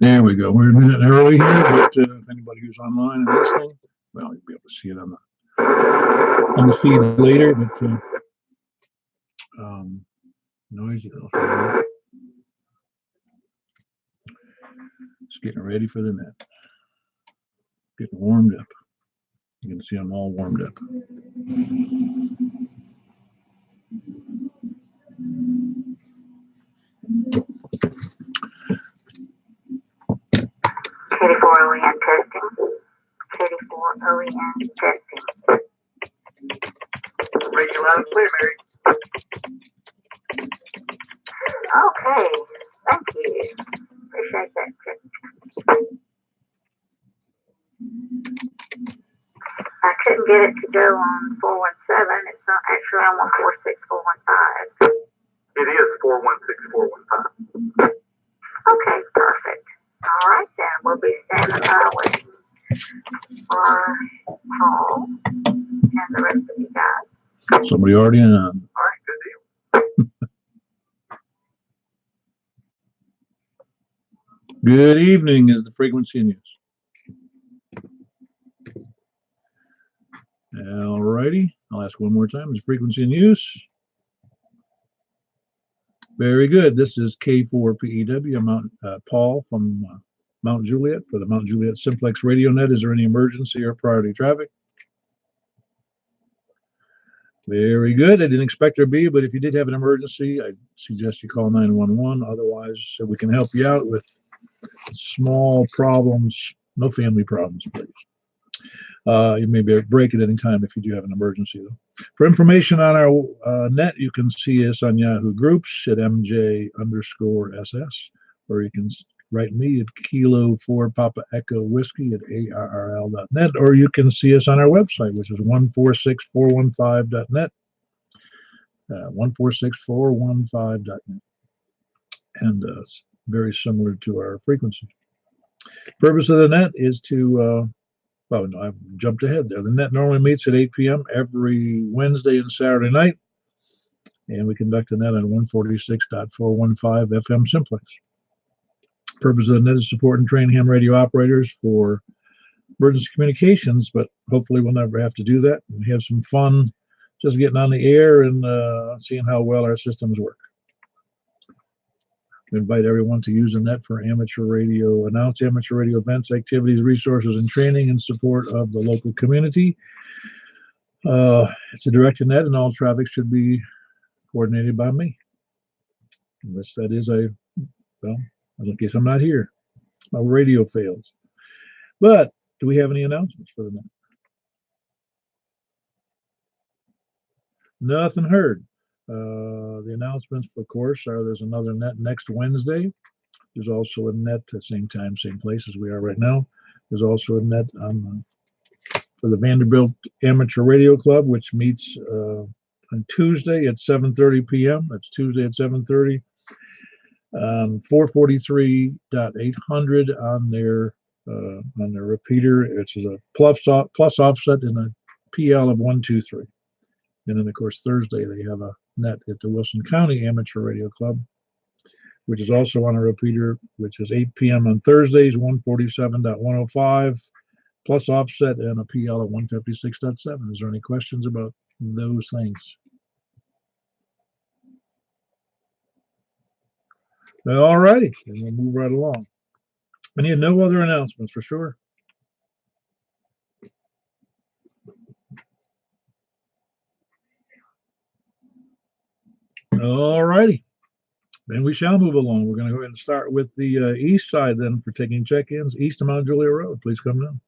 There we go. We're a minute early here, but if anybody who's online and listening, well, you'll be able to see it on the feed later. But noisy. Just getting ready for the net. Getting warmed up. You can see I'm all warmed up. K4 OEM testing. K4 OEM testing. Radio loud and clear, Mary. Okay, thank you. Appreciate that. I couldn't get it to go on 417. It's not actually on 146415. It is 416415. Okay, perfect. All right, then. We'll be standing by waiting for Paul and the rest of you guys. Somebody already on. All right, good deal. Good evening is the frequency in use. All righty. I'll ask one more time. Is frequency in use? Very good. This is K4PEW. I'm Paul from Mount Juliet for the Mount Juliet Simplex Radio Net. Is there any emergency or priority traffic? Very good. I didn't expect there to be, but if you did have an emergency, I suggest you call 911. Otherwise, we can help you out with small problems. No family problems, please. You may be at break at any time if you do have an emergency, though. For information on our net, you can see us on Yahoo Groups at MJ_SS, or you can write me at Kilo 4 Papa Echo Whiskey at ARRL.net, or you can see us on our website, which is 146415.net, 146415.net, and very similar to our frequency. Purpose of the net is to oh, no, I've jumped ahead there. The net normally meets at 8 p.m. every Wednesday and Saturday night, and we conduct the net on 146.415 FM Simplex. Purpose of the net is support and train ham radio operators for emergency communications, but hopefully we'll never have to do that. We have some fun just getting on the air and seeing how well our systems work. We invite everyone to use the net for amateur radio, announce amateur radio events, activities, resources, and training in support of the local community. It's a directed net, and all traffic should be coordinated by me. Unless that is well, in case I'm not here, my radio fails. But do we have any announcements for the net? Nothing heard. The announcements, of course, are there's another net next Wednesday. There's also a net at the same time, same place as we are right now. There's also a net for the Vanderbilt Amateur Radio Club, which meets on Tuesday at 7:30 p.m. That's Tuesday at 7:30. 443.800 on their repeater. It's a plus offset and a PL of 123. And then, of course, Thursday they have a net at the Wilson County Amateur Radio Club, which is also on a repeater, which is 8 p.m. on Thursdays, 147.105, plus offset and a PL of 156.7. Is there any questions about those things? All righty, and we'll move right along. I need no other announcements for sure. All righty, then we shall move along. We're going to go ahead and start with the east side then for taking check-ins. East of Mount Juliet Road, please come down.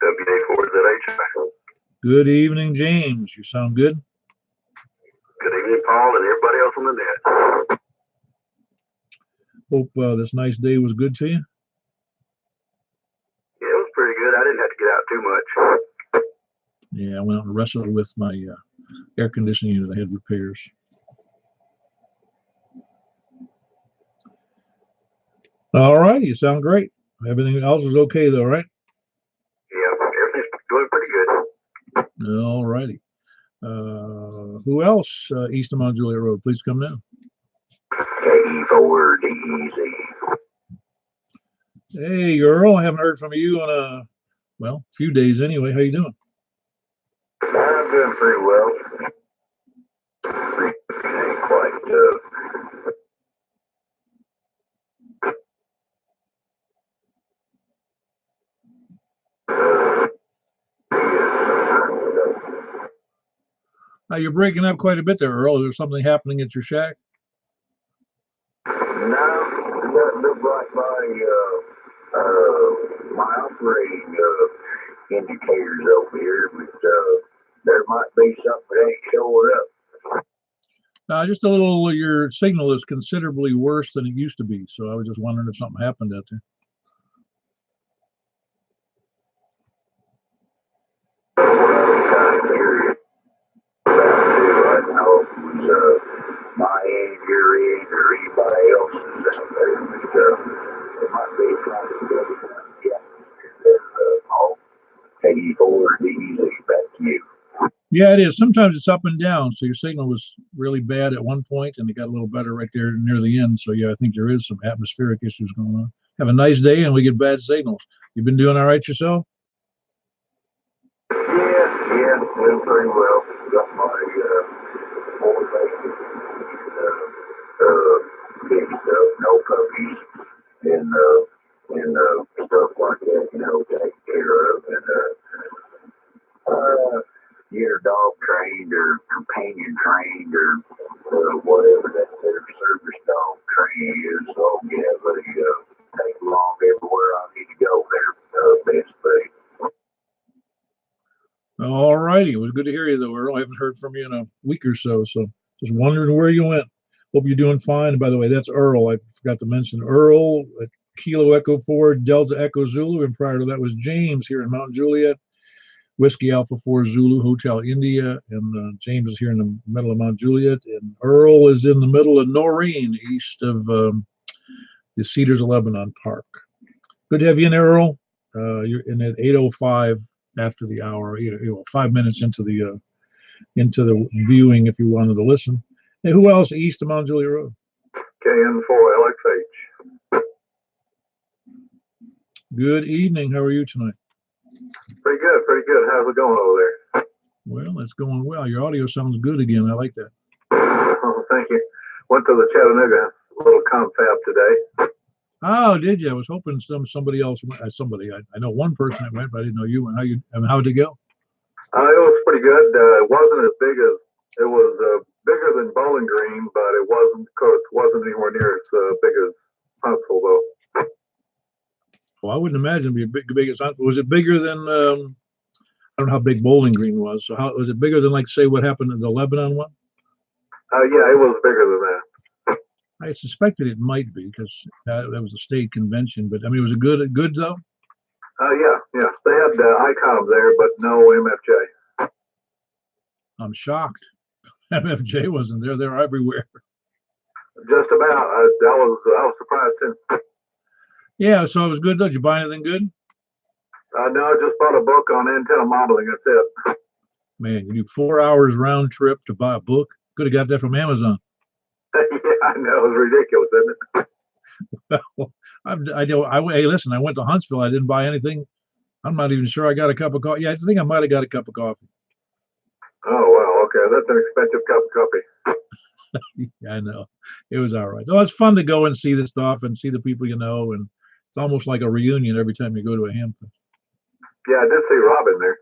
WA4ZH. Good evening, James. You sound good. Good evening, Paul, and everybody else on the net. Hope this nice day was good to you. Yeah, it was pretty good. I didn't have to get out too much. Yeah, I went out and wrestled with my air conditioning unit. I had repairs. All right, you sound great. Everything else is okay though, right? Yeah, everything's going pretty good. All righty. Who else east of Mount Juliet Road? Please come down. K4DEZ. Hey, Earl, I haven't heard from you in a few days anyway. How you doing? I'm doing pretty well. Ain't quite, You're breaking up quite a bit there, Earl. Is there something happening at your shack? no, that look like my operating indicators over here, but there might be something that ain't showing up. Just a little. Your signal is considerably worse than it used to be. So I was just wondering if something happened out there. What I was kind of curious about too, I don't know if it was my end, your end, or anybody else's out there, but it might be kind of good. Yeah, I'll take you forward easily back to you. Yeah, it is. Sometimes it's up and down. So your signal was really bad at one point, and it got a little better right there near the end. So yeah, I think there is some atmospheric issues going on. Have a nice day, and we get bad signals. You've been doing all right yourself? Yeah, doing pretty well. Got my motivation, big stuff, no puppies, and stuff like that, taken care of, and get her dog trained or companion trained or whatever that their service dog training is. So yeah, but take along everywhere I need to go there, best buddy. All righty. It was good to hear you, though, Earl. I haven't heard from you in a week or so. So just wondering where you went. Hope you're doing fine. By the way, that's Earl. I forgot to mention Earl at Kilo Echo 4, Delta Echo Zulu. And prior to that was James here in Mount Juliet, Whiskey Alpha 4 Zulu, Hotel India. And James is here in the middle of Mount Juliet. And Earl is in the middle of Noreen, east of the Cedars of Lebanon Park. Good to have you in there, Earl. You're in at 8:05 after the hour, 5 minutes into the viewing if you wanted to listen. Hey, who else east of Mount Juliet Road? KN4LXH. Good evening. How are you tonight? Pretty good, pretty good. How's it going over there? Well, it's going well. Your audio sounds good again. I like that. Oh, thank you. Went to the Chattanooga little confab today. Oh, did you? I was hoping somebody else went. I know one person that went, but I didn't know you. How'd it go? It was pretty good. It wasn't as big as it was bigger than Bowling Green, but it wasn't anywhere near as big as Huntsville though. Well, I wouldn't imagine it'd be big as Huntsville. Was it bigger than? I don't know how big Bowling Green was. So how was it bigger than, like, say, what happened in the Lebanon one? Yeah, it was bigger than that. I suspected it might be because that was a state convention. But I mean, was it good though? Yeah. They had ICOM there, but no MFJ. I'm shocked. MFJ wasn't there. They're everywhere. Just about. I was surprised too. Yeah, so it was good though. Did you buy anything good? No, I just bought a book on antenna modeling. That's it. Man, you do 4 hours round trip to buy a book. Could have got that from Amazon. Yeah, I know. It's ridiculous, isn't it? Well, hey, listen, I went to Huntsville. I didn't buy anything. I'm not even sure I got a cup of coffee. Yeah, I think I might have got a cup of coffee. Oh, wow. Okay. That's an expensive cup of coffee. Yeah, I know. It was all right. Well, it's fun to go and see the stuff and see the people you know. And it's almost like a reunion every time you go to a ham fest. Yeah, I did see Robin there.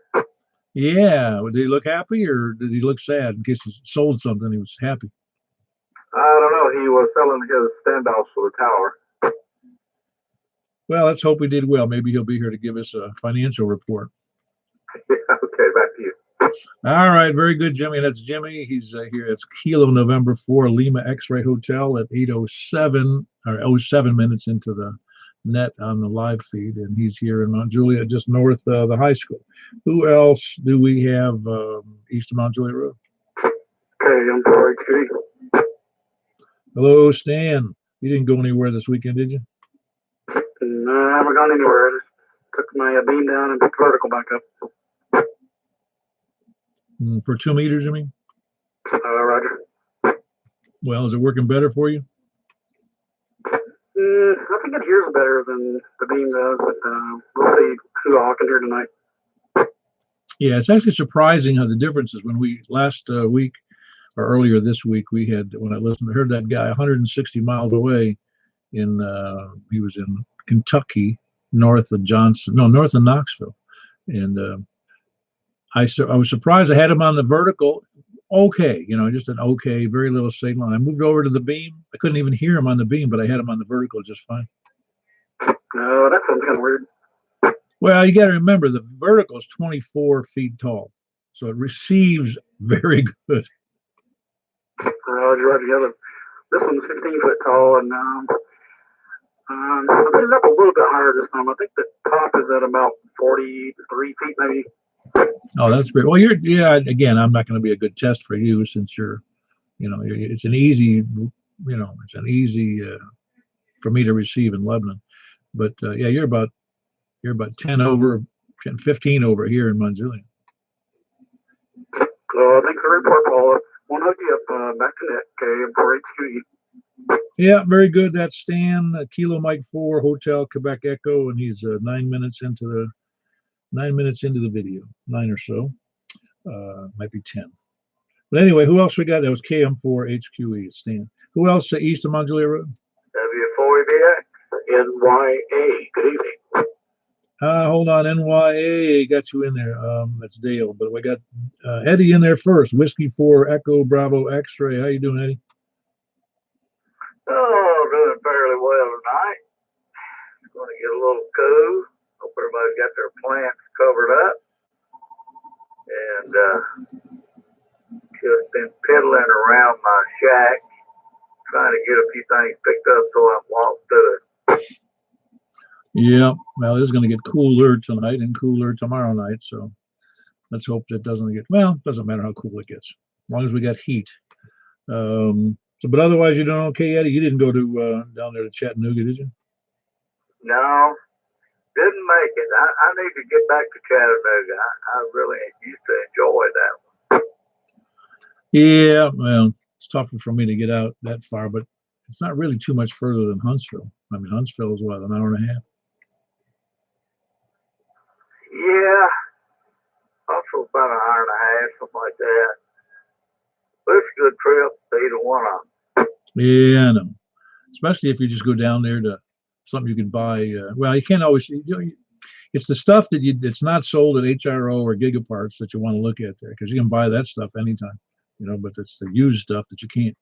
Yeah. Did he look happy or did he look sad in case he sold something? He was happy. I don't know. He was selling his standoffs for the tower. Well, let's hope he did well. Maybe he'll be here to give us a financial report. Yeah, okay, back to you. All right, very good, Jimmy. That's Jimmy. He's here. It's Kilo November 4 Lima X-Ray Hotel at 8:07 or 07 minutes into the net on the live feed, and he's here in Mount Juliet, just north of the high school. Who else do we have east of Mount Juliet Road? Okay, I'm sorry, Kitty. Hello, Stan. You didn't go anywhere this weekend, did you? No, I haven't gone anywhere. I just took my beam down and picked vertical back up. For 2 meters, I mean? Roger. Well, is it working better for you? I think it hears better than the beam does, but we'll see who all can hear tonight. Yeah, it's actually surprising how the difference is. When we last week or earlier this week, we had, when I heard that guy 160 miles away he was in Kentucky, north of Knoxville. And I was surprised. I had him on the vertical. Okay, just an okay, very little signal. I moved over to the beam. I couldn't even hear him on the beam, but I had him on the vertical just fine. No, that sounds kind of weird. Well, you got to remember the vertical is 24 feet tall, so it receives very good. Roger, roger. This one's 15 foot tall, and I put it up a little bit higher this time. I think the top is at about 43 feet, maybe. Oh, that's great. Well, again, I'm not going to be a good test for you since it's an easy, for me to receive in Lebanon. But yeah, you're about 10 over, 10, 15 over here in Mount Juliet. Thanks for the report, Paul. Won't hook you up back to net, okay, for HQE. Yeah, very good. That's Stan, Kilo Mike 4, Hotel Quebec Echo, and he's 9 minutes into the video, 9 or so, might be 10. But anyway, who else we got? That was KM4 HQE, Stan. Who else east of Mount Juliet Road? W4BX, NYA. Good evening. Hold on, NYA got you in there. That's Dale, but we got Eddie in there first. Whiskey 4 Echo Bravo X-ray. How you doing, Eddie? Oh, doing fairly well tonight. Going to get a little cool. Hope everybody's got their plants covered up. And just been piddling around my shack, trying to get a few things picked up so I can walk through it. Yeah, well, it's going to get cooler tonight and cooler tomorrow night. So let's hope that doesn't get, well, it doesn't matter how cool it gets, as long as we got heat. But otherwise, you're doing okay, Eddie? You didn't go to down there to Chattanooga, did you? No, didn't make it. I need to get back to Chattanooga. I really used to enjoy that one. Yeah, well, it's tougher for me to get out that far, but it's not really too much further than Huntsville. I mean, Huntsville is what, an hour and a half? Yeah, also about an hour and a half, something like that. But it's a good trip, either one of them. Yeah, I know. Especially if you just go down there to something you can buy. Well, you can't always. It's the stuff that it's not sold at HRO or Gigaparts that you want to look at there, because you can buy that stuff anytime, But it's the used stuff that you can't.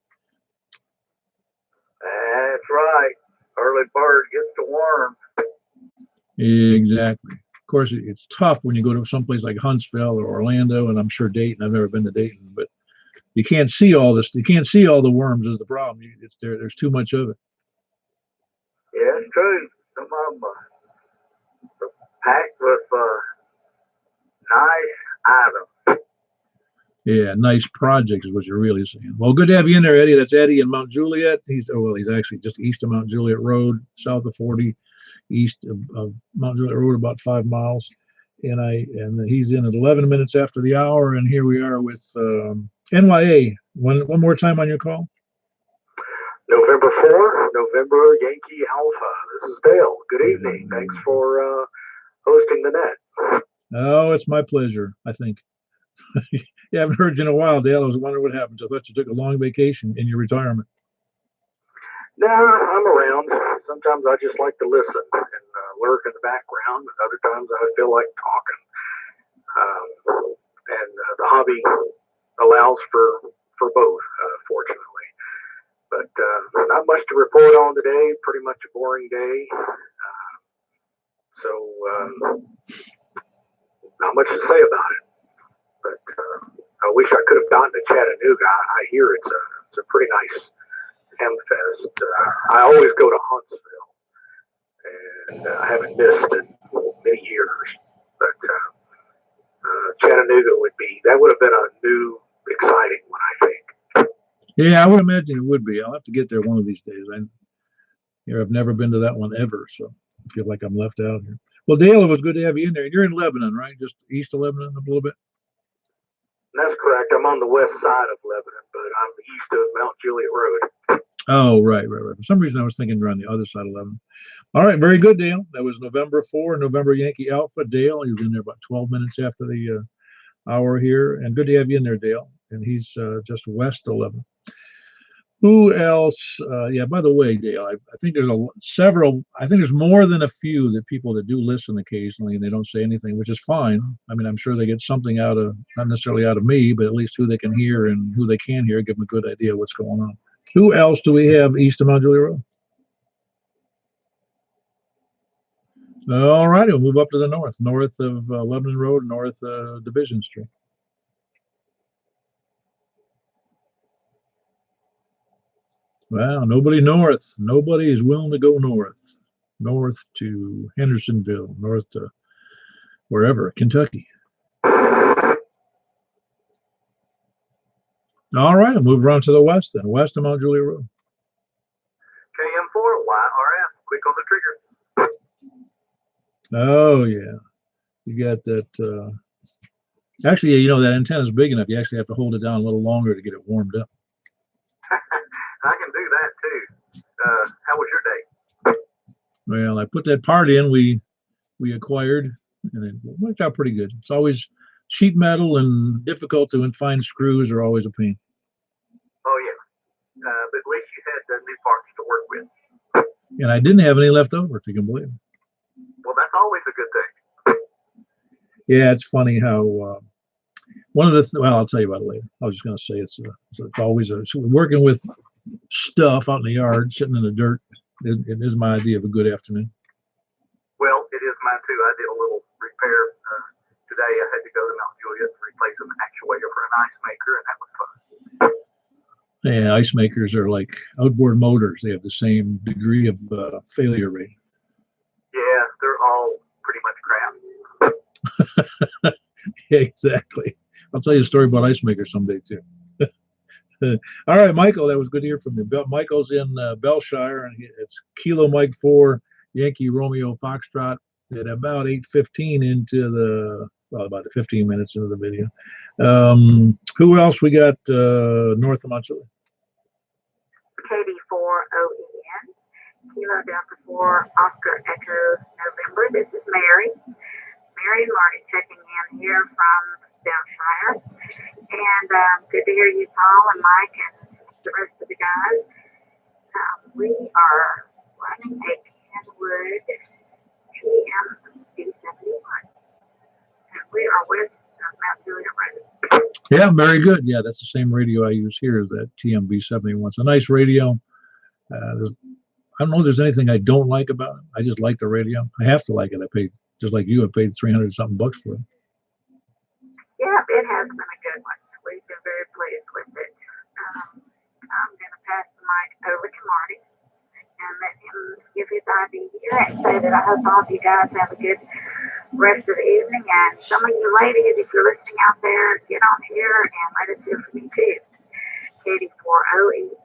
That's right. Early bird gets the worm. Exactly. Of course, it's tough when you go to someplace like Huntsville or Orlando, and I'm sure Dayton. I've never been to Dayton, but you can't see all this. You can't see all the worms is the problem. There's too much of it. Yeah, it's true. Some of them are packed with nice items. Yeah, nice projects is what you're really saying. Well, good to have you in there, Eddie. That's Eddie in Mount Juliet. He's actually just east of Mount Juliet Road, south of 40, east of Mount Juliet Road, about 5 miles. And he's in at 11 minutes after the hour. And here we are with NYA. One more time on your call. November 4, November Yankee Alpha. This is Dale. Good evening. Thanks for hosting the net. Oh, it's my pleasure, I think. Yeah, I haven't heard you in a while, Dale. I was wondering what happened. I thought you took a long vacation in your retirement. No, I'm around. Sometimes I just like to listen and lurk in the background, and other times I feel like talking. And the hobby allows for both, fortunately. But not much to report on today. Pretty much a boring day. So not much to say about it. But I wish I could have gotten to Chattanooga. I hear it's a pretty nice Hempfest. I always go to Huntsville, and I haven't missed in many years. But Chattanooga would have been a new, exciting one, I think. Yeah, I would imagine it would be. I'll have to get there one of these days. I've never been to that one ever, so I feel like I'm left out here. Well, Dale, it was good to have you in there. You're in Lebanon, right? Just east of Lebanon a little bit? That's correct. I'm on the west side of Lebanon, but I'm east of Mount Juliet Road. Oh, right, right, right. For some reason, I was thinking around the other side, 11. All right, very good, Dale. That was November 4, November Yankee Alpha. Dale, he was in there about 12 minutes after the hour here. And good to have you in there, Dale. And he's just west 11. Who else? Yeah, by the way, Dale, I think there's several, I think there's more than a few that people that do listen occasionally and they don't say anything, which is fine. I mean, I'm sure they get something out of, not necessarily out of me, but at least who they can hear and who they can hear, give them a good idea of what's going on. Who else do we have east of Mount Juliet Road? All right, we'll move up to the north of Lebanon Road, north Division Street. Well, nobody north. Nobody is willing to go north. North to Hendersonville, north to wherever, Kentucky. All right, I'll move around to the west then, west of Mount Juliet Road. KM4, YRF, quick on the trigger. Oh, yeah. You got that. Actually, you know, that antenna is big enough. You actually have to hold it down a little longer to get it warmed up. I can do that too. How was your day? Well, I put that part in we acquired, and it worked out pretty good. It's always sheet metal and difficult to find screws are always a pain. Oh, yeah. But at least you had the new parts to work with. And I didn't have any left over, if you can believe it. Well, that's always a good thing. Yeah, it's funny how one of the well, I'll tell you about it later. I was just going to say it's always so working with stuff out in the yard, sitting in the dirt. It is my idea of a good afternoon. Well, it is mine too. I did a little repair today. I had to go to Mount Juliet to replace an actuator for an ice maker, and that was fun. Yeah, ice makers are like outboard motors. They have the same degree of failure rate. Yeah, they're all pretty much crap. Yeah, exactly. I'll tell you a story about ice makers someday too. All right, Michael, that was good to hear from you. Michael's in Belshire, and it's Kilo Mike 4, Yankee Romeo Foxtrot at about 8:15 into about 15 minutes into the video. Who else we got north of Mount Juliet? KD4OEN, Kilo Delta 4, Oscar Echo November. This is Mary. Mary and Marty checking in here from Belshire. And good to hear you, Paul and Mike and the rest of the guys. We are running a Kenwood TM-B71. And we are with Mount Juliet Road. Yeah, very good. Yeah, that's the same radio I use here as that TM-B71. It's a nice radio. I don't know if there's anything I don't like about it. I just like the radio. I have to like it. I paid, just like you, I paid 300 something bucks for it. Yeah, it has been a good one. We've been very pleased with it. I'm going to pass the mic over to Marty and let him give his idea and say that I hope all of you guys have a good rest of the evening. And some of you ladies, if you're listening out there, get on here and let us hear from you too. KD4OEN.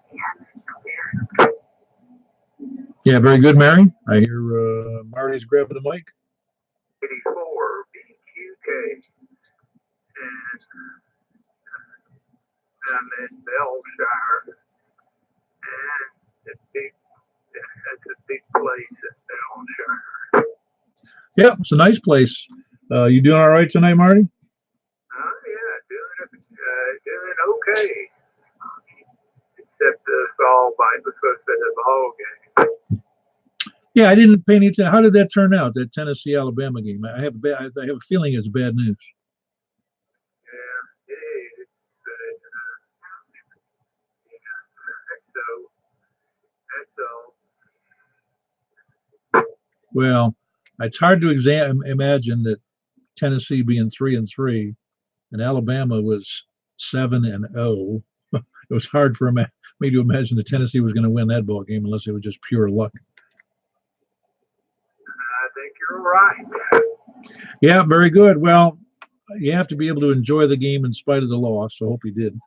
Yeah, very good, Mary. I hear Marty's grabbing the mic. 84 BQK. And I'm in Belshire, and it's a big place in Belshire. Yeah, it's a nice place. You doing all right tonight, Marty? Oh yeah, doing okay. Except the fall bite was supposed to be a ball game. Yeah, I didn't pay any attention. How did that turn out? That Tennessee-Alabama game? I have a feeling it's bad news. Yeah, it is. That's all. Well, it's hard to imagine that Tennessee being 3-3 and Alabama was 7-0. It was hard for me to imagine that Tennessee was going to win that ball game unless it was just pure luck. I think you're right. Yeah, very good. Well, you have to be able to enjoy the game in spite of the loss. So I hope you did.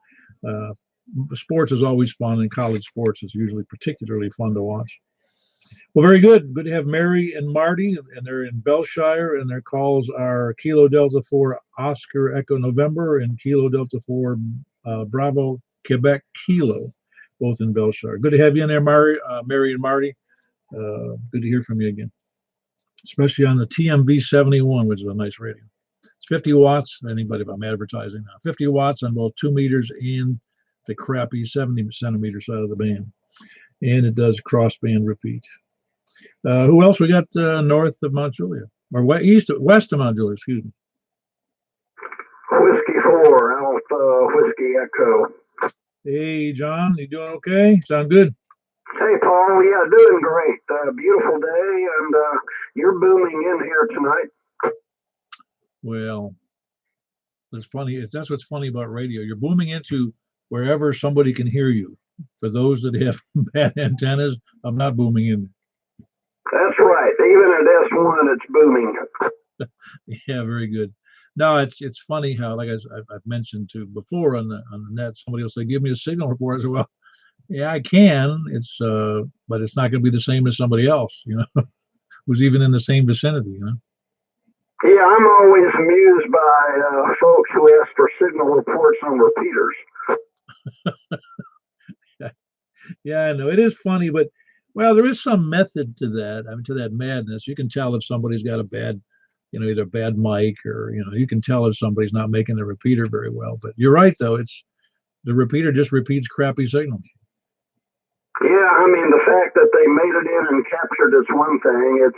Sports is always fun, and college sports is usually particularly fun to watch. Well, very good. Good to have Mary and Marty, and they're in Belshire, and their calls are Kilo Delta 4 Oscar Echo November and Kilo Delta 4 Bravo Quebec Kilo. both in Belshire. Good to have you in there, Mary and Marty. Good to hear from you again, especially on the TMB 71, which is a nice radio. It's 50 watts. Anybody, if I'm advertising now, 50 watts on both 2 meters and the crappy 70 centimeter side of the band, and it does cross band repeat. Who else we got north of Mount Juliet, or west of Mount Juliet? Excuse me. Whiskey 4, Alpha Whiskey Echo. Hey, John, you doing okay? Sound good? Hey, Paul. Yeah, doing great. Beautiful day, and you're booming in here tonight. Well, it's funny. That's what's funny about radio. You're booming into wherever somebody can hear you. For those that have bad antennas, I'm not booming in. That's right. Even at S1, it's booming. Yeah, very good. No, it's funny how, like I've mentioned to before on the net, somebody will say, "Give me a signal report." I say, "Well, yeah, I can. But it's not going to be the same as somebody else, who's even in the same vicinity, Yeah, I'm always amused by folks who ask for signal reports on repeaters. Yeah, I know it is funny, but well, there is some method to that. I mean, to that madness. You can tell if somebody's got a bad, either bad mic or you can tell if somebody's not making the repeater very well. But you're right, though. It's the repeater just repeats crappy signals. Yeah, I mean the fact that they made it in and captured is one thing.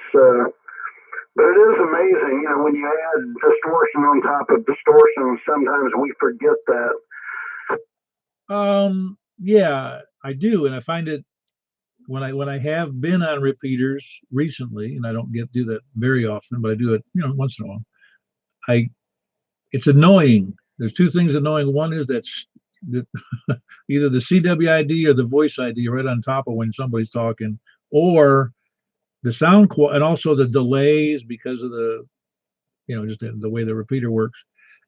But it is amazing, when you add distortion on top of distortion. Sometimes we forget that. Yeah, I do, and I find it when I have been on repeaters recently, and I don't do that very often, but I do it, once in a while. It's annoying. There's two things annoying. One is that either the CWID or the voice ID right on top of when somebody's talking, or the sound quality, and also the delays because of the, just the way the repeater works,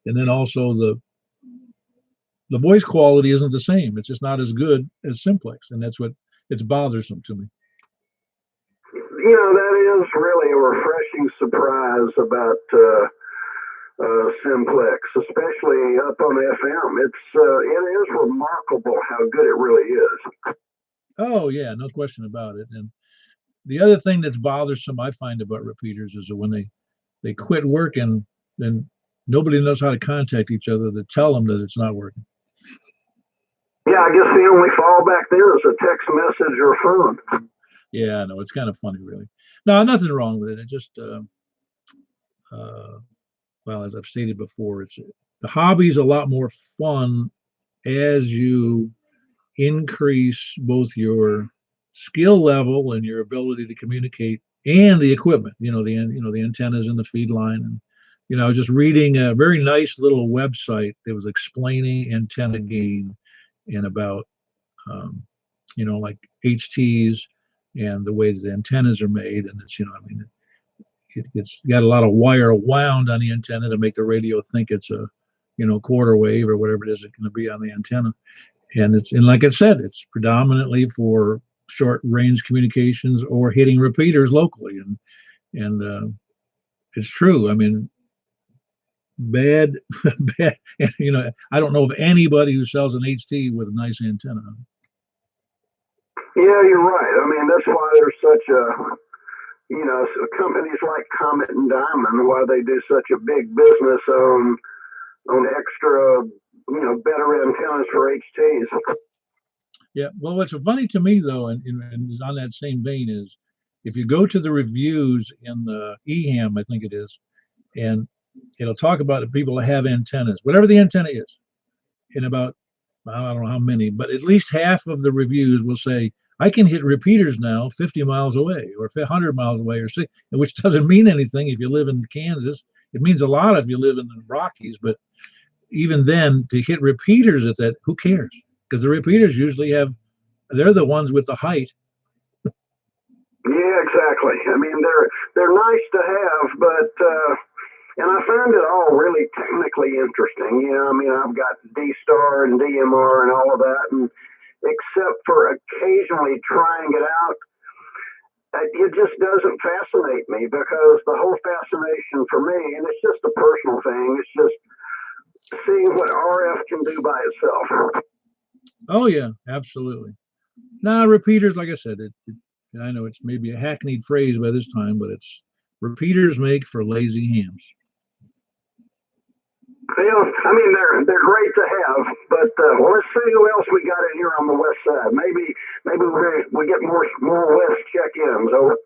and then also the voice quality isn't the same. It's just not as good as Simplex, and it's bothersome to me. That is really a refreshing surprise about Simplex, especially up on FM. It is remarkable how good it really is. Oh yeah, no question about it. And the other thing that's bothersome I find about repeaters is that when they quit working, then nobody knows how to contact each other to tell them that it's not working. Yeah, I guess the only fallback there is a text message or phone. Yeah, no, it's kind of funny, really. No, nothing wrong with it. It just, well, as I've stated before, the hobby's a lot more fun as you increase both your skill level and your ability to communicate and the equipment. The antennas and the feed line, and I was just reading a very nice little website that was explaining antenna gain and about like HTs and the way that the antennas are made, and it's got a lot of wire wound on the antenna to make the radio think it's a quarter wave or whatever it is it's going to be on the antenna. And like I said, it's predominantly for short range communications or hitting repeaters locally, and it's true. I mean, bad. I don't know of anybody who sells an HT with a nice antenna. Yeah, you're right. I mean, that's why there's such companies like Comet and Diamond, why they do such a big business on extra, better antennas for HTs. Yeah, well, what's funny to me though, and is on that same vein, is if you go to the reviews in the EHAM, I think it is, and it'll talk about the people that have antennas, whatever the antenna is, in about, I don't know how many, but at least half of the reviews will say, I can hit repeaters now 50 miles away or 100 miles away, which doesn't mean anything if you live in Kansas. It means a lot if you live in the Rockies, but even then, to hit repeaters at that, who cares? Because the repeaters usually they're the ones with the height. Yeah, exactly. I mean, they're nice to have, but and I found it all really technically interesting. I mean, I've got D-Star and DMR and all of that, and except for occasionally trying it out, it just doesn't fascinate me, because the whole fascination for me, and it's just a personal thing, it's just seeing what RF can do by itself. Oh yeah, absolutely. Nah, repeaters, like I said, I know it's maybe a hackneyed phrase by this time, but it's repeaters make for lazy hams. Well, I mean, they're great to have, but well, let's see who else we got in here on the west side. Maybe we get more west check-ins. Over.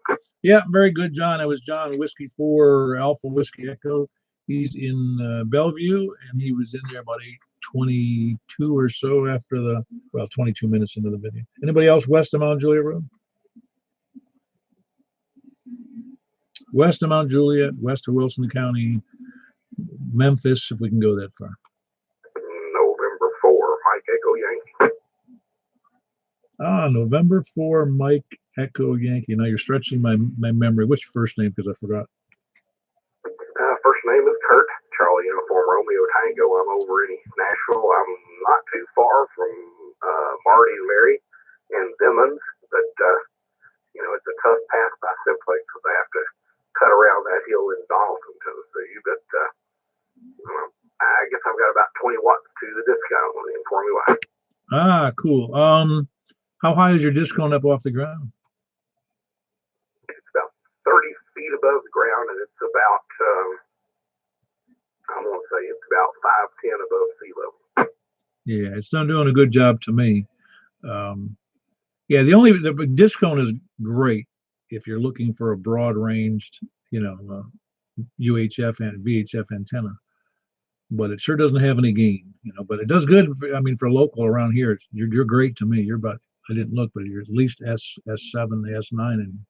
Yeah, very good, John. It was John Whiskey 4 Alpha Whiskey Echo. He's in Bellevue, and he was in there about 8:22 or so after 22 minutes into the video. Anybody else west of Mount Juliet Road? West of Mount Juliet, west of Wilson County, Memphis, if we can go that far. November 4, Mike Echo Yankee. November 4, Mike Echo Yankee. Now you're stretching my memory. What's your first name? Because I forgot. First name is Kurt. Charlie Uniform Romeo Tango. I'm over in East Nashville. I'm not too far from Marty and Mary and Simmons, but it's a tough path by Simplex because I have to cut around that hill in Donaldson, Tennessee. But I guess I've got about 20 watts to the discount on the Inform UI. Cool. How high is your discount up off the ground? It's about 30 feet above the ground, and it's about, I want to say it's about 5'10" above sea level. Yeah, it's not doing a good job to me. Yeah, the discount is great if you're looking for a broad ranged, UHF and VHF antenna, but it sure doesn't have any gain, but it does good. For local around here, you're great to me. You're about, I didn't look, but you're at least S7, S9. And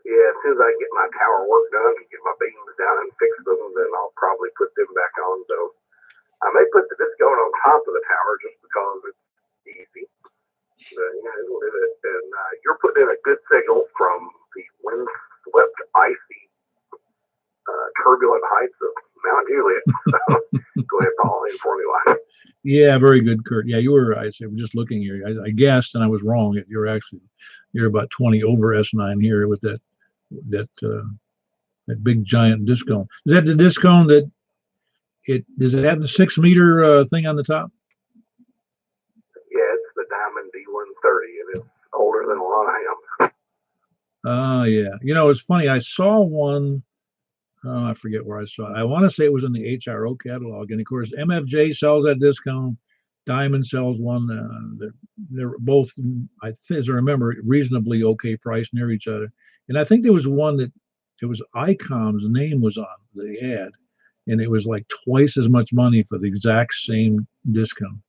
yeah, as soon as I get my tower work done and get my beams down and fix them, then I'll probably put them back on. So I may put the discount on top of the tower just because it's easy. It'll do it. And you're putting in a good signal from the wind-swept, icy, turbulent heights of Mount Juliet. So go ahead, Paul, inform me why. Yeah, very good, Kurt. Yeah, you were. I said, just looking here. I guessed, and I was wrong. You're about 20 over S9 here with that big giant discone. Is that the discone that does it have the 6 meter thing on the top? Yeah, it's the Diamond D130, and it's older than a lot of hams. Yeah. It's funny. I saw one. I forget where I saw it. I want to say it was in the HRO catalog. And of course, MFJ sells that discount. Diamond sells one. They're both, as I remember, reasonably okay price near each other. And I think there was one that it was ICOM's name was on the ad, and it was like twice as much money for the exact same discount.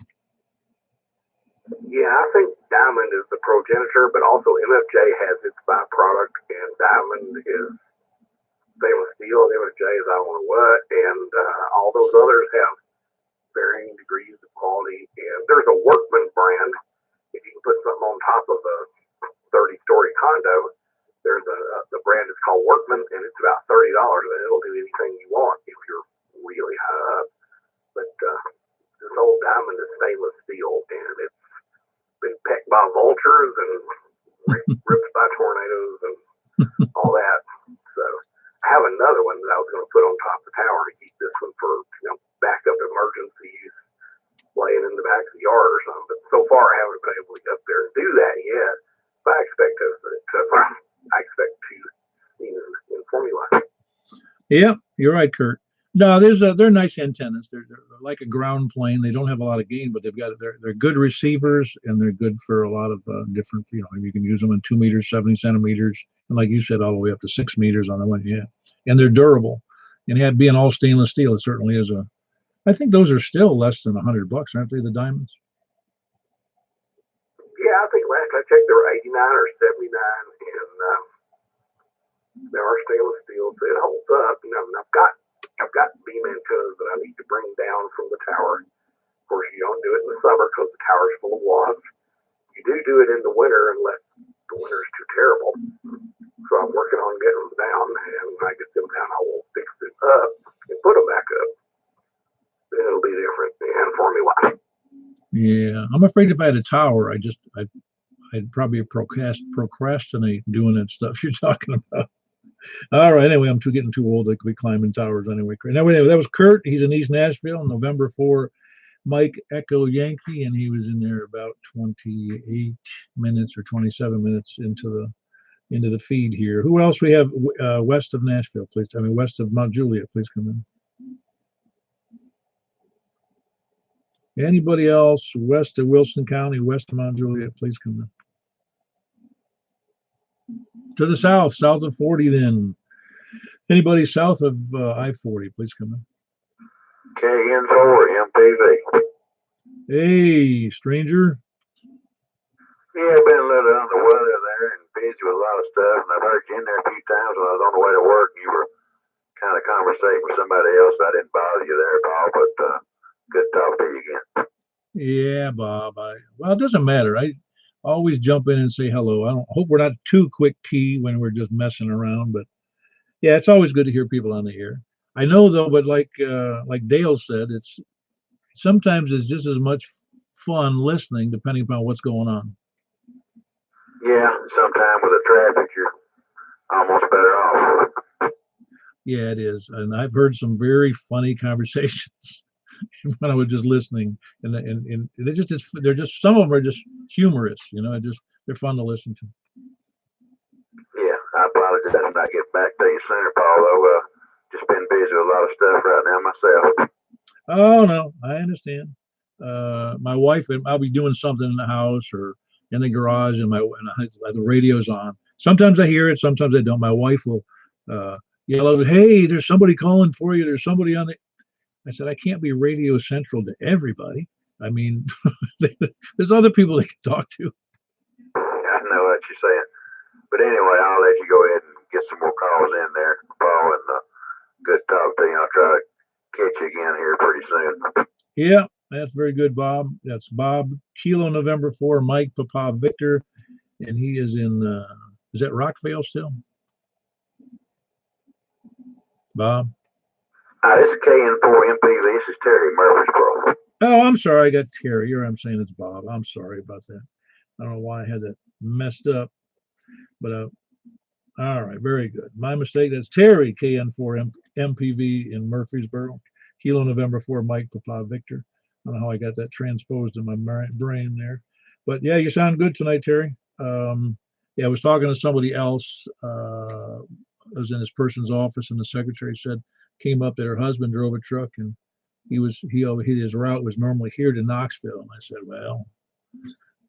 Yeah, I think Diamond is the progenitor, but also MFJ has its byproduct, and Diamond is stainless steel, and MFJ is I don't know what, and all those others have varying degrees of quality. And there's a Workman brand. If you can put something on top of a 30-story condo, there's the brand is called Workman, and it's about $30, and it'll do anything you want if you're really high up. But this old Diamond is stainless steel, and it's been pecked by vultures and ripped by tornadoes and all that. So I have another one that I was going to put on top of the tower to keep this one for backup emergency use, laying in the back of the yard or something. But so far, I haven't been able to get up there and do that yet. But I expect to inform you on. Yeah, you're right, Kurt. No, they're nice antennas. They're like a ground plane. They don't have a lot of gain, but they're good receivers, and they're good for a lot of different. You can use them in 2 meters, 70 centimeters, and like you said, all the way up to 6 meters on the one. Yeah, and they're durable. And being all stainless steel, it certainly is I think those are still less than $100, aren't they? The diamonds. Yeah, I think last I checked, they were 89 or 79, and they are stainless steel, so it holds up. And I've got beam antennas that I need to bring down from the tower. Of course, you don't do it in the summer because the tower's full of wasps. You do it in the winter unless the winter's too terrible. So I'm working on getting them down, and when I get them down, I will fix it up and put them back up. Then it'll be different, and for me, why? Yeah, I'm afraid if I had a tower, I'd probably procrastinate doing that stuff you're talking about. All right. Anyway, I'm getting too old to be climbing towers anyway. Anyway, that was Kurt. He's in East Nashville, November 4, Mike Echo Yankee, and he was in there about 28 minutes or 27 minutes into the feed here. Who else we have west of Nashville, please? I mean, west of Mount Juliet, please come in. Anybody else west of Wilson County, west of Mount Juliet, please come in. To the south of 40 then. Anybody south of I-40, please come in. KN4 MPV. Hey, stranger. Yeah, I've been a little under the weather there and busy with a lot of stuff, and I've heard you in there a few times when I was on the way to work, and you were kind of conversating with somebody else. I didn't bother you there, Paul, but good to talk to you again. Yeah, Bob. Well, it doesn't matter. I always jump in and say hello. I don't hope we're not too quick key when we're just messing around, but yeah, it's always good to hear people on the air. I know though, but like Dale said, sometimes it's just as much fun listening depending upon what's going on. Yeah, sometimes with the traffic, you're almost better off. Yeah, it is, and I've heard some very funny conversations when I was just listening, and they're just some of them are just humorous, they're fun to listen to. Yeah, I apologize for not getting back to you sooner, Paul. Though, just been busy with a lot of stuff right now myself. Oh no, I understand. My wife and I'll be doing something in the house or in the garage, and the radio's on. Sometimes I hear it, sometimes I don't. My wife will yell out, "Hey, there's somebody calling for you. There's somebody on the." I said, I can't be radio central to everybody. I mean, there's other people they can talk to. I know what you're saying. But anyway, I'll let you go ahead and get some more calls in there, Paul, and good talk to you. I'll try to catch you again here pretty soon. Yeah, that's very good, Bob. That's Bob, Kilo November 4, Mike Papa Victor, and he is in, is that Rockvale still? Bob? This is KN4 MPV. This is Terry Murfreesboro. Oh, I'm sorry. I got Terry. Here I'm saying it's Bob. I'm sorry about that. I don't know why I had that messed up, but all right, very good. My mistake. That's Terry, KN4 MPV in Murfreesboro, Kilo November 4, Mike Papa Victor. I don't know how I got that transposed in my brain there, but yeah, you sound good tonight, Terry. Yeah, I was talking to somebody else. I was in this person's office, and the secretary came up that her husband drove a truck, and his route was normally here to Knoxville. And I said, well,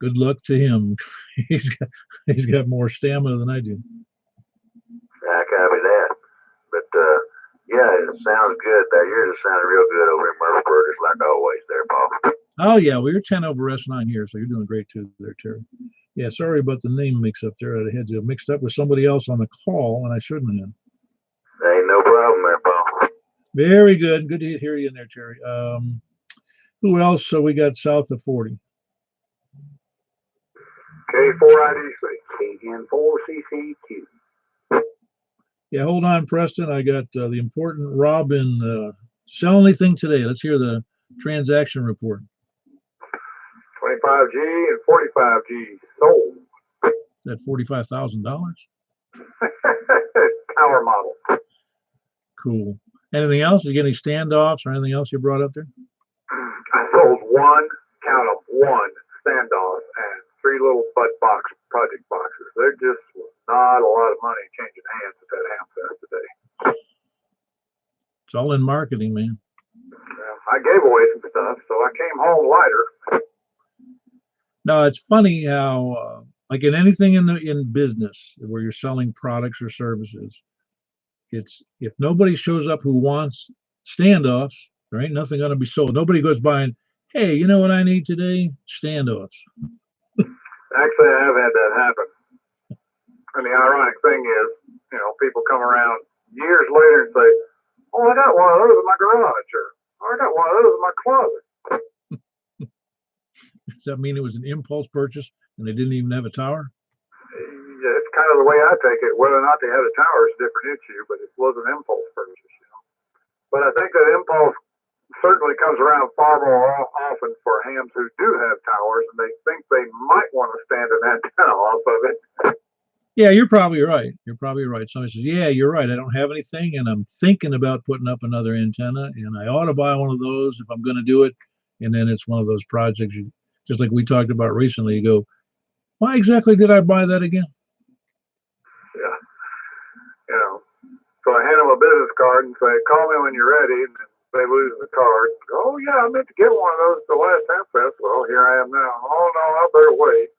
good luck to him. he's got more stamina than I do. I copy that. But yeah, it sounds good there. Yours is sounding real good over in Murfreesboro, just like always there, Paul. Oh yeah, well, you're 10 over S9 here, so you're doing great too there, Terry. Yeah, sorry about the name mix up there. I had you mixed up with somebody else on the call, and I shouldn't have. Ain't no problem there, Paul. Very good. Good to hear you in there, Terry. Who else? So we got south of 40. K4IDC, KN4CCQ. Yeah, hold on, Preston. I got the important Robin. Sell anything today? Let's hear the transaction report. 25G and 45G sold. That $45,000. Power model. Cool. Anything else? Did you get any standoffs or anything else you brought up there? I sold one standoff and 3 little bud box project boxes. There just was not a lot of money changing hands at that Hamfest today. It's all in marketing, man. I gave away some stuff, so I came home lighter. No, it's funny how, like in anything in business where you're selling products or services, it's if nobody shows up who wants standoffs, there ain't nothing going to be sold. Nobody goes buying, hey, you know what I need today? Standoffs. Actually, I have had that happen. And the ironic thing is, people come around years later and say, oh, I got one of those in my garage, or I got one of those in my closet. Does that mean it was an impulse purchase and they didn't even have a tower? It's kind of the way I take it. Whether or not they had a tower is a different issue, but it was an impulse purchase. But I think that impulse certainly comes around far more often for hams who do have towers, and they think they might want to stand an antenna off of it. Yeah, you're probably right. You're probably right. Somebody says, yeah, you're right. I don't have anything, and I'm thinking about putting up another antenna, and I ought to buy one of those if I'm going to do it. And then it's one of those projects, just like we talked about recently, you go, why exactly did I buy that again? Yeah. You know, so I hand them a business card and say, call me when you're ready. And they lose the card. Oh, yeah, I meant to get one of those at the last Hemp Fest. Well, here I am now. Oh, no, I better wait.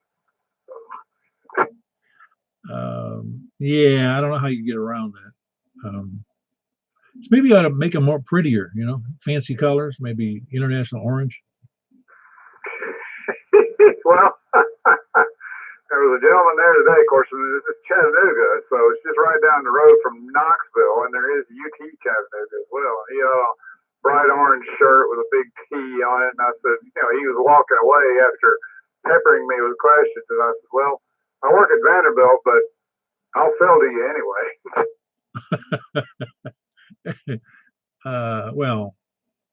Yeah, I don't know how you get around that. So maybe I ought to make them more prettier, fancy colors, maybe international orange. Well, there was a gentleman there today, of course, it's Chattanooga, so it's just right down the road from Knoxville, and there is UT Chattanooga as well. He had a bright orange shirt with a big T on it, and I said, he was walking away after peppering me with questions, and I said, well, I work at Vanderbilt, but I'll sell to you anyway. Well,